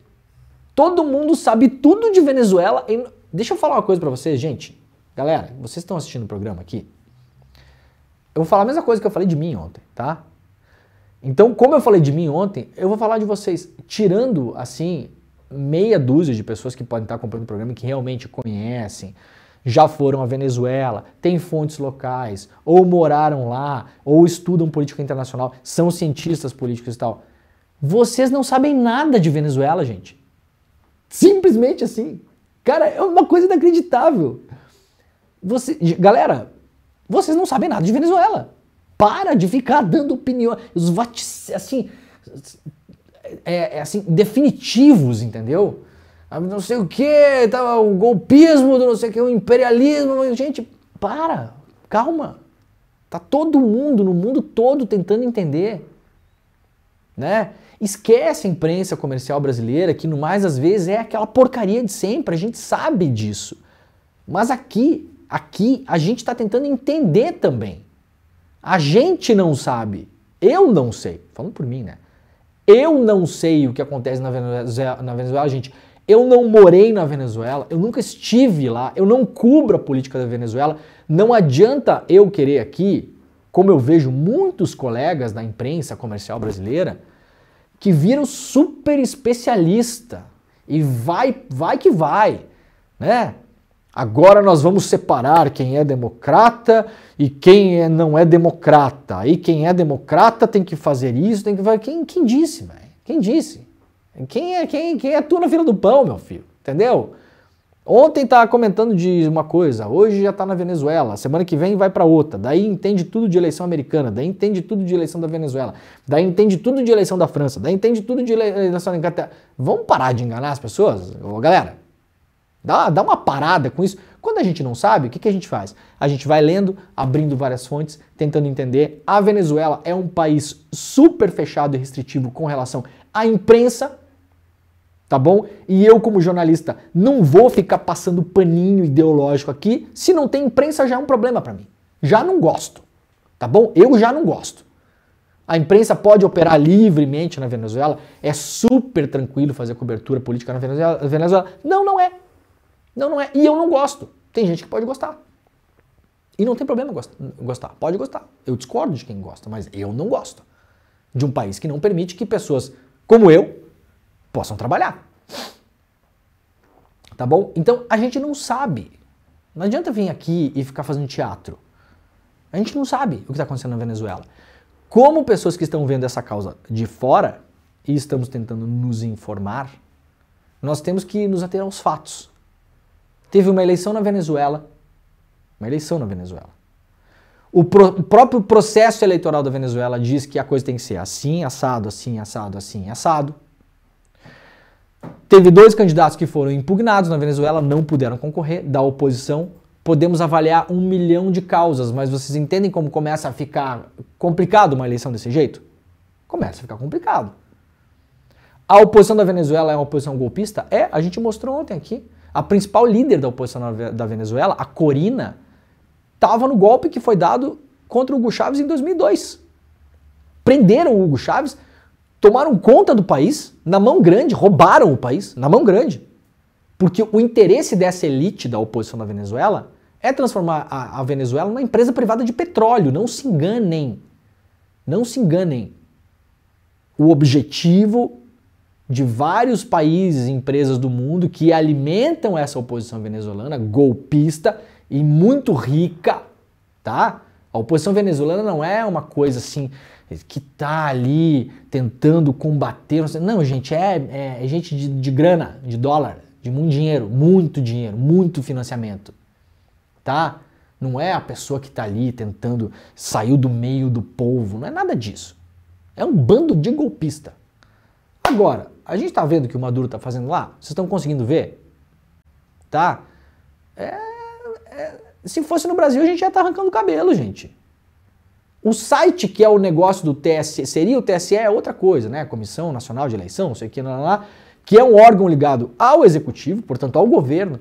Todo mundo sabe tudo de Venezuela. Deixa eu falar uma coisa pra vocês, gente. Galera, vocês estão assistindo o programa aqui? Eu vou falar a mesma coisa que eu falei de mim ontem, tá? Então, como eu falei de mim ontem, eu vou falar de vocês. Tirando, assim, meia dúzia de pessoas que podem estar acompanhando o programa e que realmente conhecem, já foram à Venezuela, têm fontes locais, ou moraram lá, ou estudam política internacional, são cientistas políticos e tal. Vocês não sabem nada de Venezuela, gente. Simplesmente assim. Cara, é uma coisa inacreditável. Galera, vocês não sabem nada de Venezuela. Para de ficar dando opinião. Assim, assim, definitivos, entendeu? Não sei o que, tá, o golpismo, não sei o que, o imperialismo. Gente, calma. Tá todo mundo, no mundo todo, tentando entender. Né? Esquece a imprensa comercial brasileira, que no mais às vezes é aquela porcaria de sempre, a gente sabe disso. Mas aqui a gente está tentando entender também. A gente não sabe. Eu não sei. Falando por mim, né? Eu não sei o que acontece na Venezuela, gente. Eu não morei na Venezuela, eu nunca estive lá, eu não cubro a política da Venezuela. Não adianta eu querer aqui, como eu vejo muitos colegas da imprensa comercial brasileira, que viram super especialista e vai que vai, né? Agora nós vamos separar quem é democrata e quem não é democrata. E quem é democrata tem que fazer isso, tem que fazer... Quem disse, velho? Quem disse? Quem é tu na fila do pão, meu filho? Entendeu? Ontem tá comentando de uma coisa, hoje já tá na Venezuela, semana que vem vai para outra, daí entende tudo de eleição americana, daí entende tudo de eleição da Venezuela, daí entende tudo de eleição da França, daí entende tudo de eleição da Inglaterra. Vamos parar de enganar as pessoas? Ô, galera, dá uma parada com isso. Quando a gente não sabe, o que a gente faz? A gente vai lendo, abrindo várias fontes, tentando entender. A Venezuela é um país super fechado e restritivo com relação à imprensa, tá bom? E eu, como jornalista, não vou ficar passando paninho ideológico aqui. Se não tem imprensa, já é um problema para mim. Já não gosto, tá bom? Eu já não gosto. A imprensa pode operar livremente na Venezuela, é super tranquilo fazer cobertura política na Venezuela. Não é. Não é. E eu não gosto. Tem gente que pode gostar. E não tem problema gostar. Pode gostar. Eu discordo de quem gosta, mas eu não gosto de um país que não permite que pessoas como eu possam trabalhar. Tá bom? Então, a gente não sabe. Não adianta vir aqui e ficar fazendo teatro. A gente não sabe o que está acontecendo na Venezuela. Como pessoas que estão vendo essa causa de fora e estamos tentando nos informar, nós temos que nos ater aos fatos. Teve uma eleição na Venezuela. O próprio processo eleitoral da Venezuela diz que a coisa tem que ser assim, assado, assim, assado, assim, assado. Teve 2 candidatos que foram impugnados na Venezuela, não puderam concorrer, da oposição. Podemos avaliar 1 milhão de causas, mas vocês entendem como começa a ficar complicado uma eleição desse jeito? Começa a ficar complicado. A oposição da Venezuela é uma oposição golpista? A gente mostrou ontem aqui. A principal líder da oposição da Venezuela, a Corina, estava no golpe que foi dado contra o Hugo Chávez em 2002. Prenderam o Hugo Chávez, tomaram conta do país, na mão grande, roubaram o país, na mão grande. Porque o interesse dessa elite da oposição da Venezuela é transformar a Venezuela numa empresa privada de petróleo. Não se enganem. Não se enganem. O objetivo de vários países e empresas do mundo que alimentam essa oposição venezuelana, golpista e muito rica, tá? A oposição venezuelana não é uma coisa assim que tá ali tentando combater. Não, gente, é gente de grana, de dólar, de muito dinheiro, muito financiamento, tá? Não é a pessoa que tá ali tentando sair do meio do povo, não é nada disso. É um bando de golpista. Agora, a gente tá vendo o que o Maduro tá fazendo lá? Vocês estão conseguindo ver? Tá? Se fosse no Brasil, a gente já tá arrancando o cabelo, gente. O site que é o negócio do TSE, seria o TSE é outra coisa, né? Comissão Nacional de Eleição, não sei o que, lá, que é um órgão ligado ao executivo, portanto ao governo.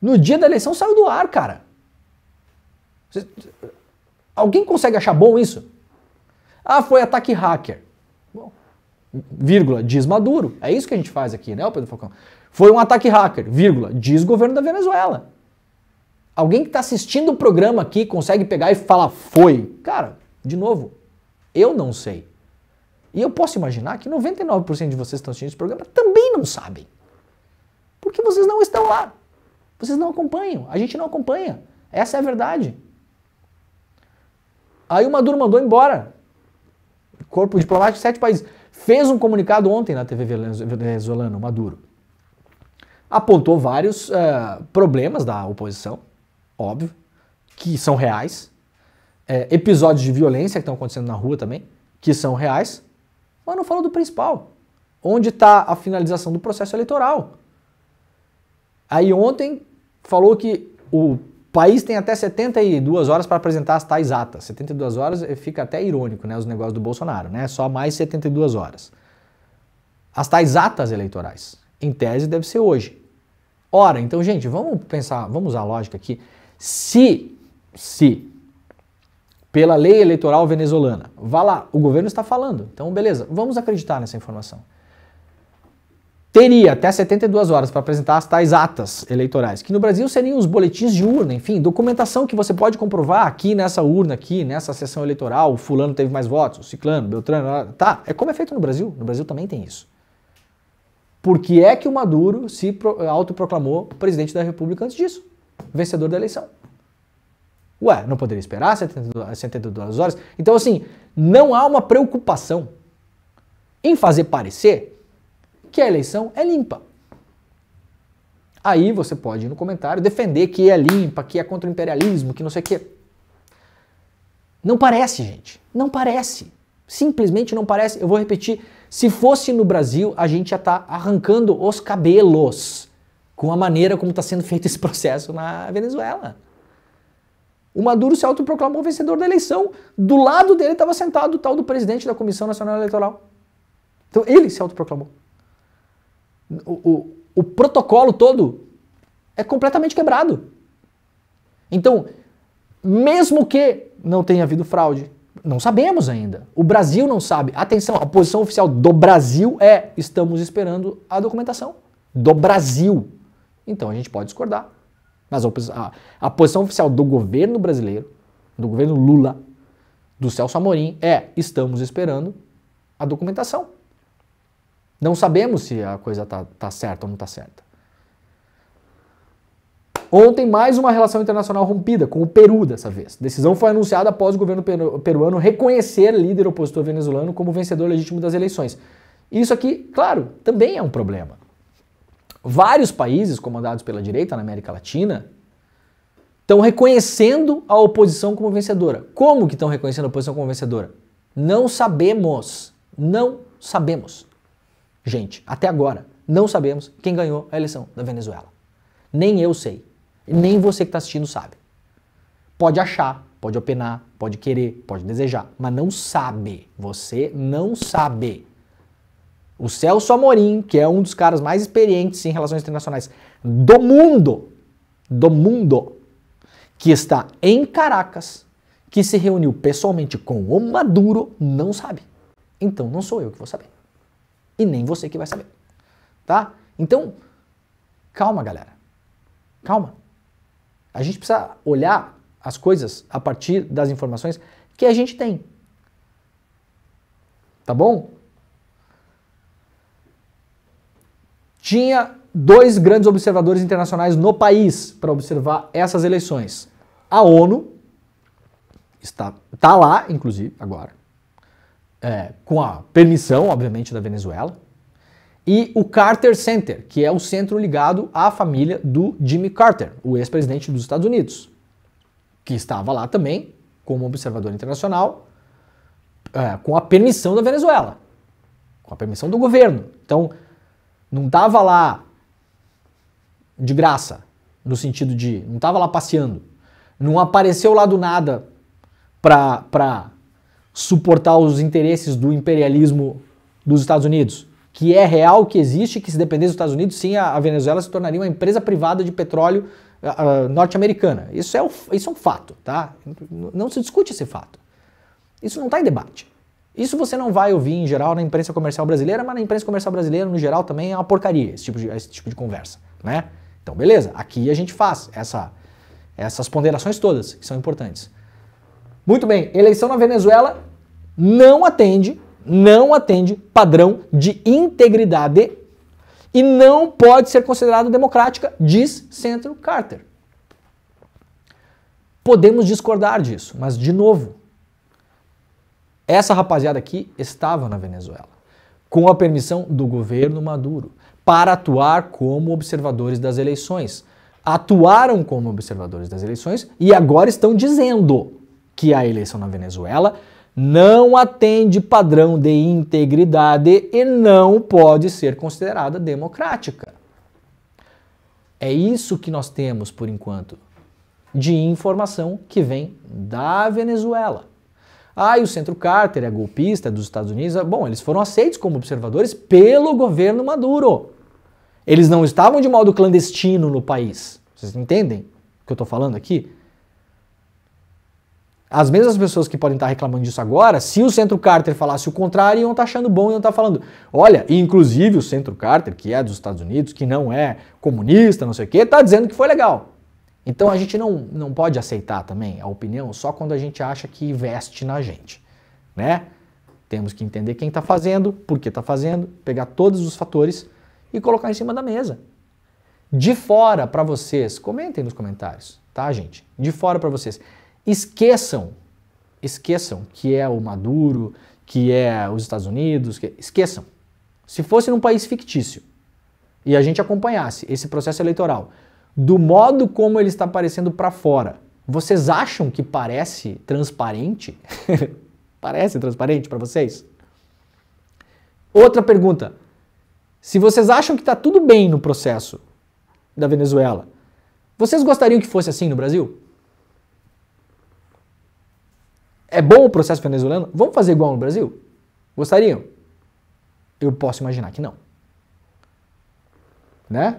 No dia da eleição saiu do ar, cara. Alguém consegue achar bom isso? Ah, foi ataque hacker. Bom, vírgula, diz Maduro. É isso que a gente faz aqui, né, Pedro Falcão? Foi um ataque hacker, vírgula, diz governo da Venezuela. Alguém que está assistindo o programa aqui consegue pegar e falar, foi. Cara, de novo, eu não sei. E eu posso imaginar que 99% de vocês que estão assistindo esse programa também não sabem. Porque vocês não estão lá. Vocês não acompanham. A gente não acompanha. Essa é a verdade. Aí o Maduro mandou embora. Corpo diplomático de 7 países. Fez um comunicado ontem na TV venezuelana, o Maduro. Apontou vários problemas da oposição, óbvio, que são reais. Episódios de violência que estão acontecendo na rua também, que são reais. Mas não falou do principal. Onde está a finalização do processo eleitoral? Aí ontem falou que o país tem até 72 horas para apresentar as tais atas. 72 horas fica até irônico, né, os negócios do Bolsonaro, né? Só mais 72 horas. As tais atas eleitorais. Em tese deve ser hoje. Ora, então, gente, vamos pensar, vamos usar a lógica aqui. Se pela lei eleitoral venezuelana, vá lá, o governo está falando, então beleza, vamos acreditar nessa informação. Teria até 72 horas para apresentar as tais atas eleitorais, que no Brasil seriam os boletins de urna, enfim, documentação que você pode comprovar aqui nessa urna, aqui nessa sessão eleitoral, o fulano teve mais votos, o ciclano, beltrano, tá, é como é feito no Brasil também tem isso. Por que é que o Maduro se autoproclamou presidente da República antes disso? Vencedor da eleição. Ué, não poderia esperar 72 horas? Então, assim, não há uma preocupação em fazer parecer que a eleição é limpa. Aí você pode ir no comentário defender que é limpa, que é contra o imperialismo, que não sei o quê. Não parece, gente. Não parece. Simplesmente não parece. Eu vou repetir. Se fosse no Brasil, a gente já está arrancando os cabelos com a maneira como está sendo feito esse processo na Venezuela. O Maduro se autoproclamou vencedor da eleição. Do lado dele estava sentado o tal do presidente da Comissão Nacional Eleitoral. Então ele se autoproclamou. O protocolo todo é completamente quebrado. Então, mesmo que não tenha havido fraude, não sabemos ainda. O Brasil não sabe. Atenção, a posição oficial do Brasil é: estamos esperando a documentação. Do Brasil. Então a gente pode discordar. Mas a posição oficial do governo brasileiro, do governo Lula, do Celso Amorim, é: estamos esperando a documentação. Não sabemos se a coisa tá certa ou não está certa. Ontem, mais uma relação internacional rompida, com o Peru dessa vez. A decisão foi anunciada após o governo peruano reconhecer o líder opositor venezuelano como vencedor legítimo das eleições. Isso aqui, claro, também é um problema. Vários países comandados pela direita na América Latina estão reconhecendo a oposição como vencedora. Como que estão reconhecendo a oposição como vencedora? Não sabemos. Não sabemos. Gente, até agora, não sabemos quem ganhou a eleição da Venezuela. Nem eu sei. Nem você que está assistindo sabe. Pode achar, pode opinar, pode querer, pode desejar, mas não sabe. Você não sabe. O Celso Amorim, que é um dos caras mais experientes em relações internacionais do mundo, que está em Caracas, que se reuniu pessoalmente com o Maduro, não sabe. Então não sou eu que vou saber. E nem você que vai saber. Tá? Então, calma, galera. Calma. A gente precisa olhar as coisas a partir das informações que a gente tem. Tá bom? Tinha 2 grandes observadores internacionais no país para observar essas eleições. A ONU está lá, inclusive, agora, com a permissão, obviamente, da Venezuela, e o Carter Center, que é o centro ligado à família do Jimmy Carter, o ex-presidente dos Estados Unidos, que estava lá também como observador internacional, com a permissão da Venezuela, com a permissão do governo. Então, não estava lá de graça, no sentido de, não estava lá passeando, não apareceu lá do nada para suportar os interesses do imperialismo dos Estados Unidos, que é real, que existe, que se dependesse dos Estados Unidos, sim, a Venezuela se tornaria uma empresa privada de petróleo norte-americana. Isso é um fato, tá? Não se discute esse fato. Isso não está em debate. Isso você não vai ouvir, em geral, na imprensa comercial brasileira, mas na imprensa comercial brasileira, no geral, também é uma porcaria esse tipo de conversa, né? Então, beleza, aqui a gente faz essas ponderações todas, que são importantes. Muito bem, eleição na Venezuela não atende padrão de integridade e não pode ser considerada democrática, diz Centro Carter. Podemos discordar disso, mas, de novo, essa rapaziada aqui estava na Venezuela, com a permissão do governo Maduro, para atuar como observadores das eleições. Atuaram como observadores das eleições e agora estão dizendo que a eleição na Venezuela não atende padrão de integridade e não pode ser considerada democrática. É isso que nós temos, por enquanto, de informação que vem da Venezuela. E o Centro Carter é golpista dos Estados Unidos. Bom, eles foram aceitos como observadores pelo governo Maduro. Eles não estavam de modo clandestino no país. Vocês entendem o que eu estou falando aqui? As mesmas pessoas que podem estar reclamando disso agora, se o Centro Carter falasse o contrário, iam estar achando bom, iam estar falando, olha, inclusive o Centro Carter, que é dos Estados Unidos, que não é comunista, não sei o quê, está dizendo que foi legal. Então a gente não pode aceitar também a opinião só quando a gente acha que veste na gente, né? Temos que entender quem está fazendo, por que está fazendo, pegar todos os fatores e colocar em cima da mesa. De fora para vocês, comentem nos comentários, tá, gente? De fora para vocês. Esqueçam que é o Maduro, que é os Estados Unidos, esqueçam. Se fosse num país fictício e a gente acompanhasse esse processo eleitoral do modo como ele está aparecendo para fora, vocês acham que parece transparente? Parece transparente para vocês? Outra pergunta. Se vocês acham que está tudo bem no processo da Venezuela, vocês gostariam que fosse assim no Brasil? É bom o processo venezuelano? Vamos fazer igual no Brasil? Gostariam? Eu posso imaginar que não. Né?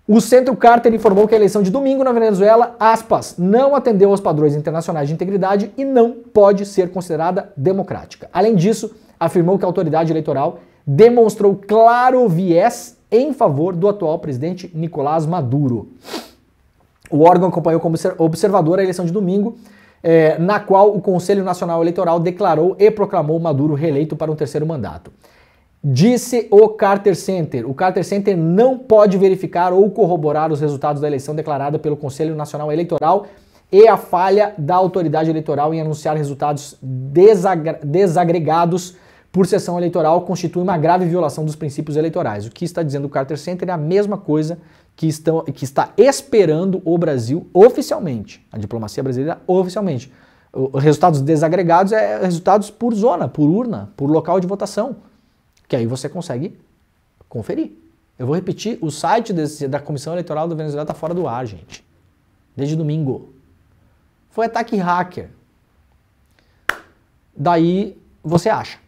O Centro Carter informou que a eleição de domingo na Venezuela, aspas, não atendeu aos padrões internacionais de integridade e não pode ser considerada democrática. Além disso, afirmou que a autoridade eleitoral demonstrou claro viés em favor do atual presidente Nicolás Maduro. O órgão acompanhou como observador a eleição de domingo, na qual o Conselho Nacional Eleitoral declarou e proclamou Maduro reeleito para um terceiro mandato. Disse o Carter Center não pode verificar ou corroborar os resultados da eleição declarada pelo Conselho Nacional Eleitoral e a falha da autoridade eleitoral em anunciar resultados desagregados por sessão eleitoral constitui uma grave violação dos princípios eleitorais. O que está dizendo o Carter Center é a mesma coisa que está esperando o Brasil oficialmente, a diplomacia brasileira oficialmente. Resultados desagregados é resultados por zona, por urna, por local de votação, que aí você consegue conferir. Eu vou repetir, o site da Comissão Eleitoral da Venezuela está fora do ar, gente. Desde domingo. Foi ataque hacker. Daí você acha,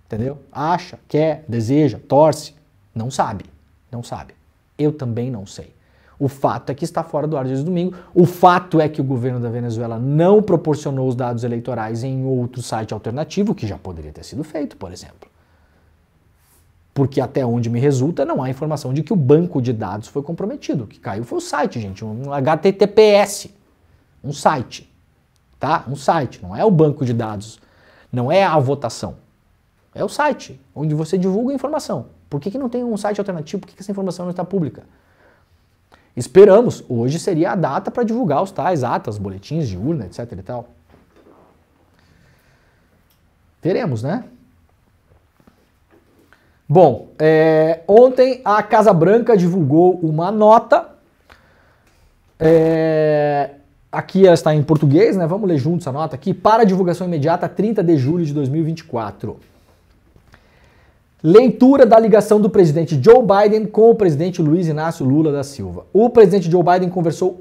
entendeu? Acha, quer, deseja, torce, não sabe, não sabe. Eu também não sei. O fato é que está fora do ar desde domingo. O fato é que o governo da Venezuela não proporcionou os dados eleitorais em outro site alternativo, que já poderia ter sido feito, por exemplo. Porque até onde me resulta, não há informação de que o banco de dados foi comprometido. O que caiu foi o site, gente, um HTTPS, um site, tá? Um site, não é o banco de dados, não é a votação. É o site, onde você divulga a informação. Por que não tem um site alternativo? Por que essa informação não está pública? Esperamos. Hoje seria a data para divulgar os tais atas, boletins de urna, etc e tal. Veremos, né? Bom, ontem a Casa Branca divulgou uma nota. Aqui ela está em português, né? Vamos ler juntos a nota aqui. Para divulgação imediata, 30 de julho de 2024. Leitura da ligação do presidente Joe Biden com o presidente Luiz Inácio Lula da Silva. O presidente Joe Biden conversou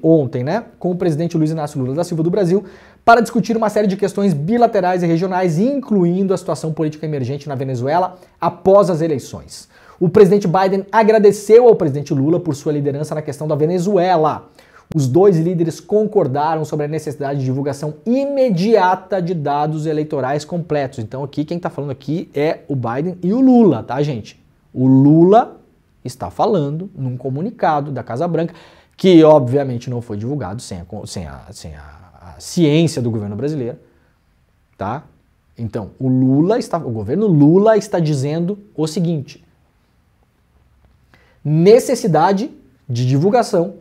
ontem, né, com o presidente Luiz Inácio Lula da Silva do Brasil para discutir uma série de questões bilaterais e regionais, incluindo a situação política emergente na Venezuela após as eleições. O presidente Biden agradeceu ao presidente Lula por sua liderança na questão da Venezuela. Os dois líderes concordaram sobre a necessidade de divulgação imediata de dados eleitorais completos. Então aqui quem está falando aqui é o Biden e o Lula, tá, gente? O Lula está falando num comunicado da Casa Branca, que obviamente não foi divulgado sem a ciência do governo brasileiro, tá? Então o governo Lula está dizendo o seguinte: necessidade de divulgação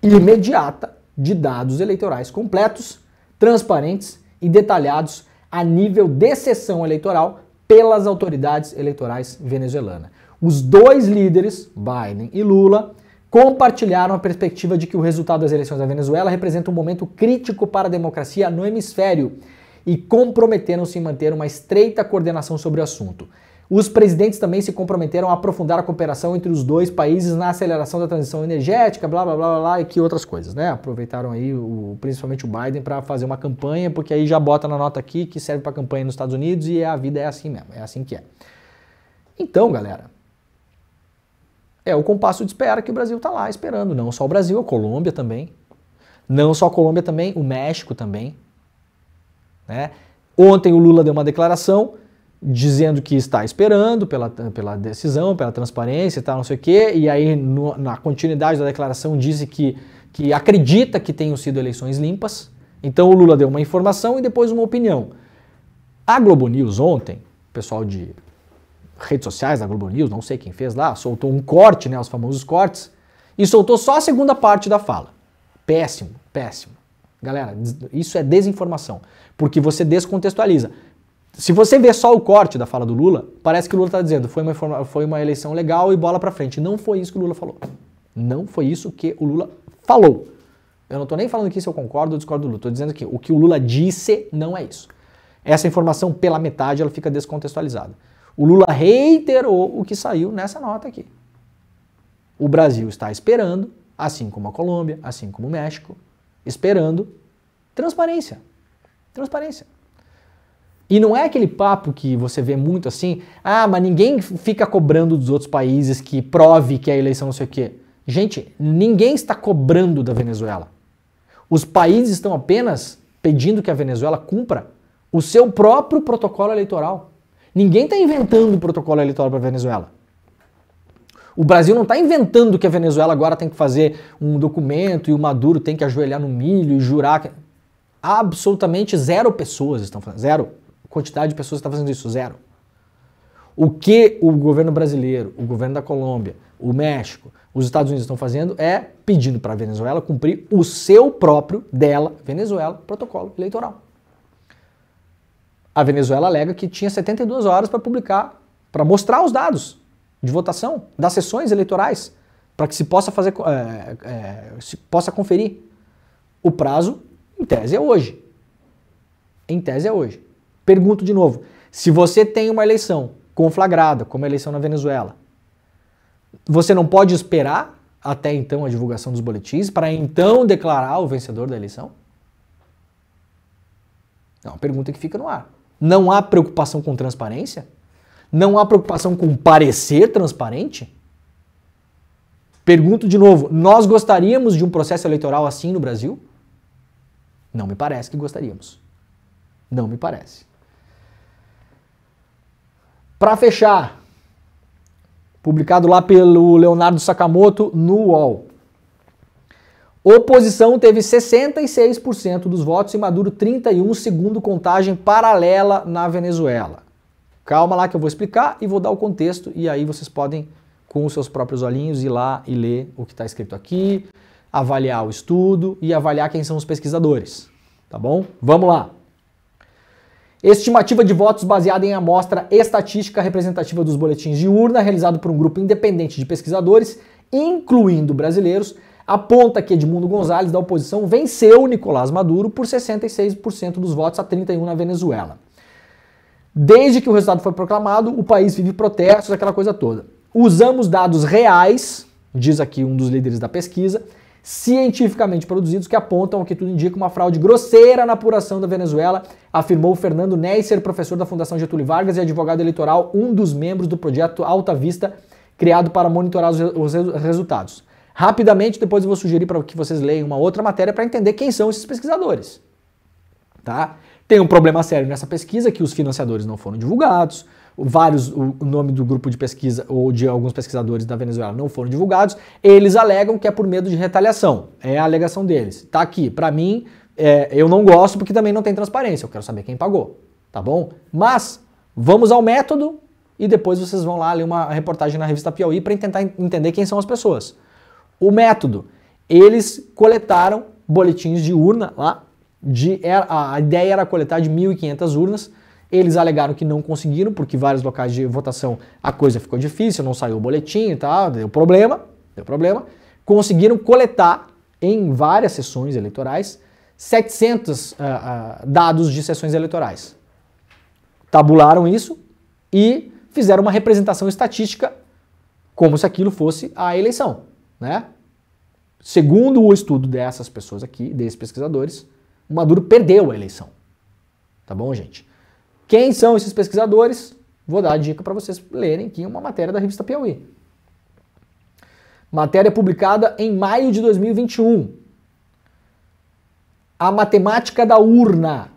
imediata de dados eleitorais completos, transparentes e detalhados a nível de sessão eleitoral pelas autoridades eleitorais venezuelanas. Os dois líderes, Biden e Lula, compartilharam a perspectiva de que o resultado das eleições da Venezuela representa um momento crítico para a democracia no hemisfério e comprometeram-se em manter uma estreita coordenação sobre o assunto. Os presidentes também se comprometeram a aprofundar a cooperação entre os dois países na aceleração da transição energética, blá blá blá blá, blá e que outras coisas, né? Aproveitaram aí principalmente o Biden para fazer uma campanha, porque aí já bota na nota aqui que serve para campanha nos Estados Unidos e a vida é assim mesmo, é assim que é. Então, galera, é o compasso de espera que o Brasil está lá esperando. Não só o Brasil, a Colômbia também. Não só a Colômbia também, o México também. Né? Ontem o Lula deu uma declaração dizendo que está esperando pela decisão, pela transparência e tal, não sei o quê. E aí, na continuidade da declaração, disse que acredita que tenham sido eleições limpas. Então o Lula deu uma informação e depois uma opinião. A Globo News ontem, o pessoal de redes sociais da Globo News, não sei quem fez lá, soltou um corte, né, os famosos cortes, e soltou só a segunda parte da fala. Péssimo, péssimo. Galera, isso é desinformação, porque você descontextualiza. Se você vê só o corte da fala do Lula, parece que o Lula está dizendo foi uma eleição legal e bola pra frente. Não foi isso que o Lula falou. Não foi isso que o Lula falou. Eu não estou nem falando aqui se eu concordo ou discordo do Lula, estou dizendo que o que o Lula disse não é isso. Essa informação pela metade ela fica descontextualizada. O Lula reiterou o que saiu nessa nota aqui. O Brasil está esperando, assim como a Colômbia, assim como o México, esperando transparência. Transparência. E não é aquele papo que você vê muito assim, mas ninguém fica cobrando dos outros países que prove que a eleição não sei o quê. Gente, ninguém está cobrando da Venezuela. Os países estão apenas pedindo que a Venezuela cumpra o seu próprio protocolo eleitoral. Ninguém está inventando um protocolo eleitoral para a Venezuela. O Brasil não está inventando que a Venezuela agora tem que fazer um documento e o Maduro tem que ajoelhar no milho e jurar. Absolutamente zero pessoas estão fazendo. Zero. Quantidade de pessoas está fazendo isso. Zero. O que o governo brasileiro, o governo da Colômbia, o México, os Estados Unidos estão fazendo é pedindo para a Venezuela cumprir o seu próprio, dela, Venezuela, protocolo eleitoral. A Venezuela alega que tinha 72 horas para publicar, para mostrar os dados de votação das sessões eleitorais, para que se possa fazer, se possa conferir. O prazo, em tese, é hoje. Em tese é hoje. Pergunto de novo, se você tem uma eleição conflagrada, como a eleição na Venezuela, você não pode esperar até então a divulgação dos boletins para então declarar o vencedor da eleição? É uma pergunta que fica no ar. Não há preocupação com transparência? Não há preocupação com parecer transparente? Pergunto de novo, nós gostaríamos de um processo eleitoral assim no Brasil? Não me parece que gostaríamos. Não me parece. Para fechar, publicado lá pelo Leonardo Sakamoto no UOL. Oposição teve 66% dos votos e Maduro 31%, segundo contagem paralela na Venezuela. Calma lá que eu vou explicar e vou dar o contexto e aí vocês podem, com os seus próprios olhinhos, ir lá e ler o que está escrito aqui, avaliar o estudo e avaliar quem são os pesquisadores. Tá bom? Vamos lá. Estimativa de votos baseada em amostra estatística representativa dos boletins de urna, realizado por um grupo independente de pesquisadores, incluindo brasileiros, aponta que Edmundo Gonzalez, da oposição, venceu Nicolás Maduro por 66% dos votos a 31% na Venezuela. Desde que o resultado foi proclamado, o país vive protestos, aquela coisa toda. Usamos dados reais, diz aqui um dos líderes da pesquisa, cientificamente produzidos que apontam que tudo indica uma fraude grosseira na apuração da Venezuela, afirmou Fernando Neisser, professor da Fundação Getúlio Vargas e advogado eleitoral, um dos membros do projeto Alta Vista, criado para monitorar os resultados. Rapidamente, depois eu vou sugerir para que vocês leiam uma outra matéria para entender quem são esses pesquisadores. Tá? Tem um problema sério nessa pesquisa, que os financiadores não foram divulgados, o nome do grupo de pesquisa ou de alguns pesquisadores da Venezuela não foram divulgados, eles alegam que é por medo de retaliação, é a alegação deles. Tá aqui, para mim, eu não gosto porque também não tem transparência, eu quero saber quem pagou, tá bom? Mas, vamos ao método e depois vocês vão lá ler uma reportagem na revista Piauí para tentar entender quem são as pessoas. O método, eles coletaram boletins de urna lá, a ideia era coletar de 1.500 urnas, eles alegaram que não conseguiram, porque vários locais de votação a coisa ficou difícil, não saiu o boletim e tal, deu problema. conseguiram coletar em várias sessões eleitorais 700 dados de sessões eleitorais. Tabularam isso e fizeram uma representação estatística como se aquilo fosse a eleição, né? Segundo o estudo dessas pessoas aqui, desses pesquisadores, o Maduro perdeu a eleição. Tá bom, gente? Quem são esses pesquisadores? Vou dar a dica para vocês lerem aqui uma matéria da revista Piauí. Matéria publicada em maio de 2021. A matemática da urna.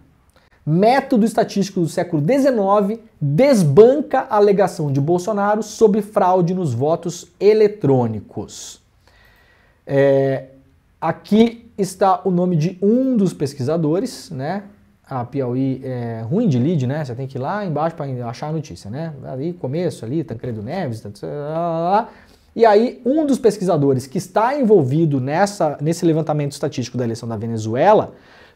Método estatístico do século XIX desbanca a alegação de Bolsonaro sobre fraude nos votos eletrônicos. Aqui está o nome de um dos pesquisadores, né? A Piauí é ruim de lead, né? Você tem que ir lá embaixo para achar a notícia, né? Ali, começo ali, Tancredo Neves, e aí um dos pesquisadores que está envolvido nesse levantamento estatístico da eleição da Venezuela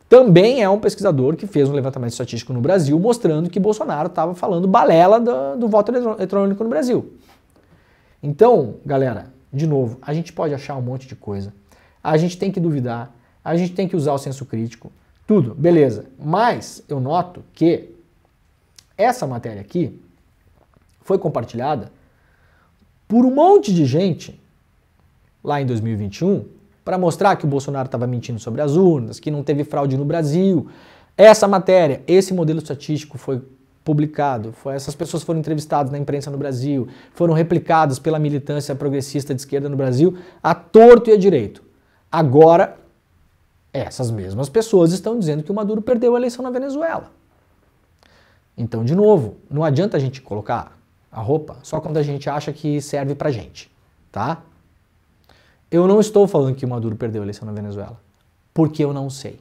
também é um pesquisador que fez um levantamento estatístico no Brasil mostrando que Bolsonaro estava falando balela do voto eletrônico no Brasil. Então, galera, de novo, a gente pode achar um monte de coisa, a gente tem que duvidar, a gente tem que usar o senso crítico, tudo, beleza. Mas eu noto que essa matéria aqui foi compartilhada por um monte de gente lá em 2021 para mostrar que o Bolsonaro estava mentindo sobre as urnas, que não teve fraude no Brasil. Essa matéria, esse modelo estatístico foi publicado, essas pessoas foram entrevistadas na imprensa no Brasil, foram replicadas pela militância progressista de esquerda no Brasil, a torto e a direito. Agora, essas mesmas pessoas estão dizendo que o Maduro perdeu a eleição na Venezuela. Então, de novo, não adianta a gente colocar a roupa só quando a gente acha que serve pra gente, tá? Eu não estou falando que o Maduro perdeu a eleição na Venezuela, porque eu não sei.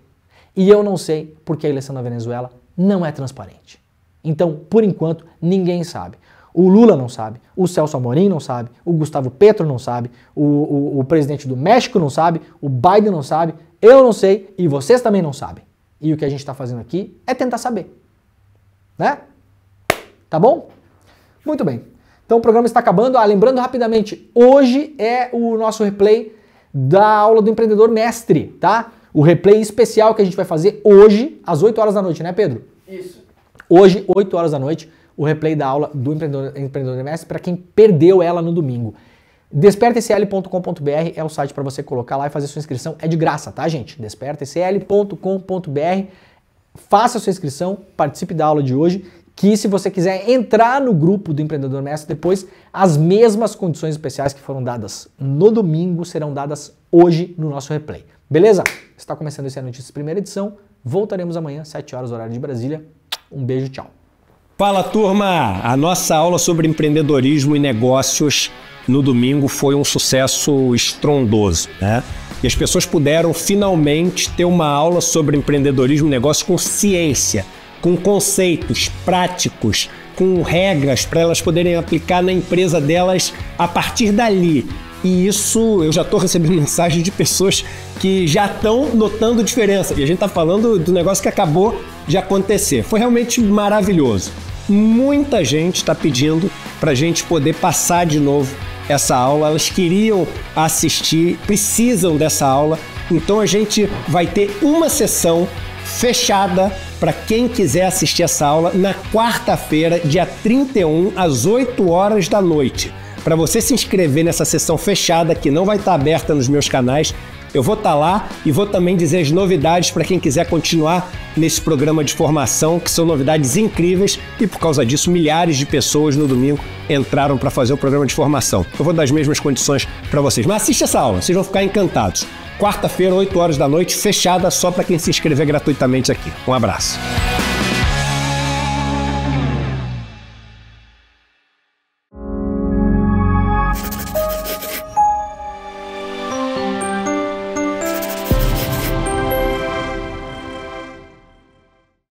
E eu não sei porque a eleição na Venezuela não é transparente. Então, por enquanto, ninguém sabe. O Lula não sabe, o Celso Amorim não sabe, o Gustavo Petro não sabe, o presidente do México não sabe, o Biden não sabe, eu não sei e vocês também não sabem. E o que a gente está fazendo aqui é tentar saber. Né? Tá bom? Muito bem. Então o programa está acabando. Lembrando rapidamente, hoje é o nosso replay da aula do Empreendedor Mestre, tá? O replay especial que a gente vai fazer hoje, às 8 horas da noite, né, Pedro? Isso. Hoje, 8 horas da noite, o replay da aula do Empreendedor Mestre para quem perdeu ela no domingo. Despertecl.com.br é o site para você colocar lá e fazer sua inscrição. É de graça, tá, gente? Despertecl.com.br. Faça sua inscrição, participe da aula de hoje, que se você quiser entrar no grupo do Empreendedor Mestre depois, as mesmas condições especiais que foram dadas no domingo serão dadas hoje no nosso replay. Beleza? Está começando esse Notícias Primeira Edição. Voltaremos amanhã, 7 horas, horário de Brasília. Um beijo, tchau. Fala, turma! A nossa aula sobre empreendedorismo e negócios no domingo foi um sucesso estrondoso, né? E as pessoas puderam finalmente ter uma aula sobre empreendedorismo e negócio com ciência, com conceitos práticos, com regras para elas poderem aplicar na empresa delas a partir dali. E isso, eu já estou recebendo mensagens de pessoas que já estão notando diferença. E a gente está falando do negócio que acabou de acontecer. Foi realmente maravilhoso. Muita gente está pedindo para a gente poder passar de novo essa aula. Elas queriam assistir, precisam dessa aula. Então a gente vai ter uma sessão fechada para quem quiser assistir essa aula na quarta-feira, dia 31, às 8 horas da noite. Para você se inscrever nessa sessão fechada, que não vai estar aberta nos meus canais, eu vou estar lá e vou também dizer as novidades para quem quiser continuar nesse programa de formação, que são novidades incríveis e por causa disso milhares de pessoas no domingo entraram para fazer o programa de formação. Eu vou dar as mesmas condições para vocês, mas assiste essa aula, vocês vão ficar encantados. Quarta-feira, 8 horas da noite, fechada só para quem se inscrever gratuitamente aqui. Um abraço.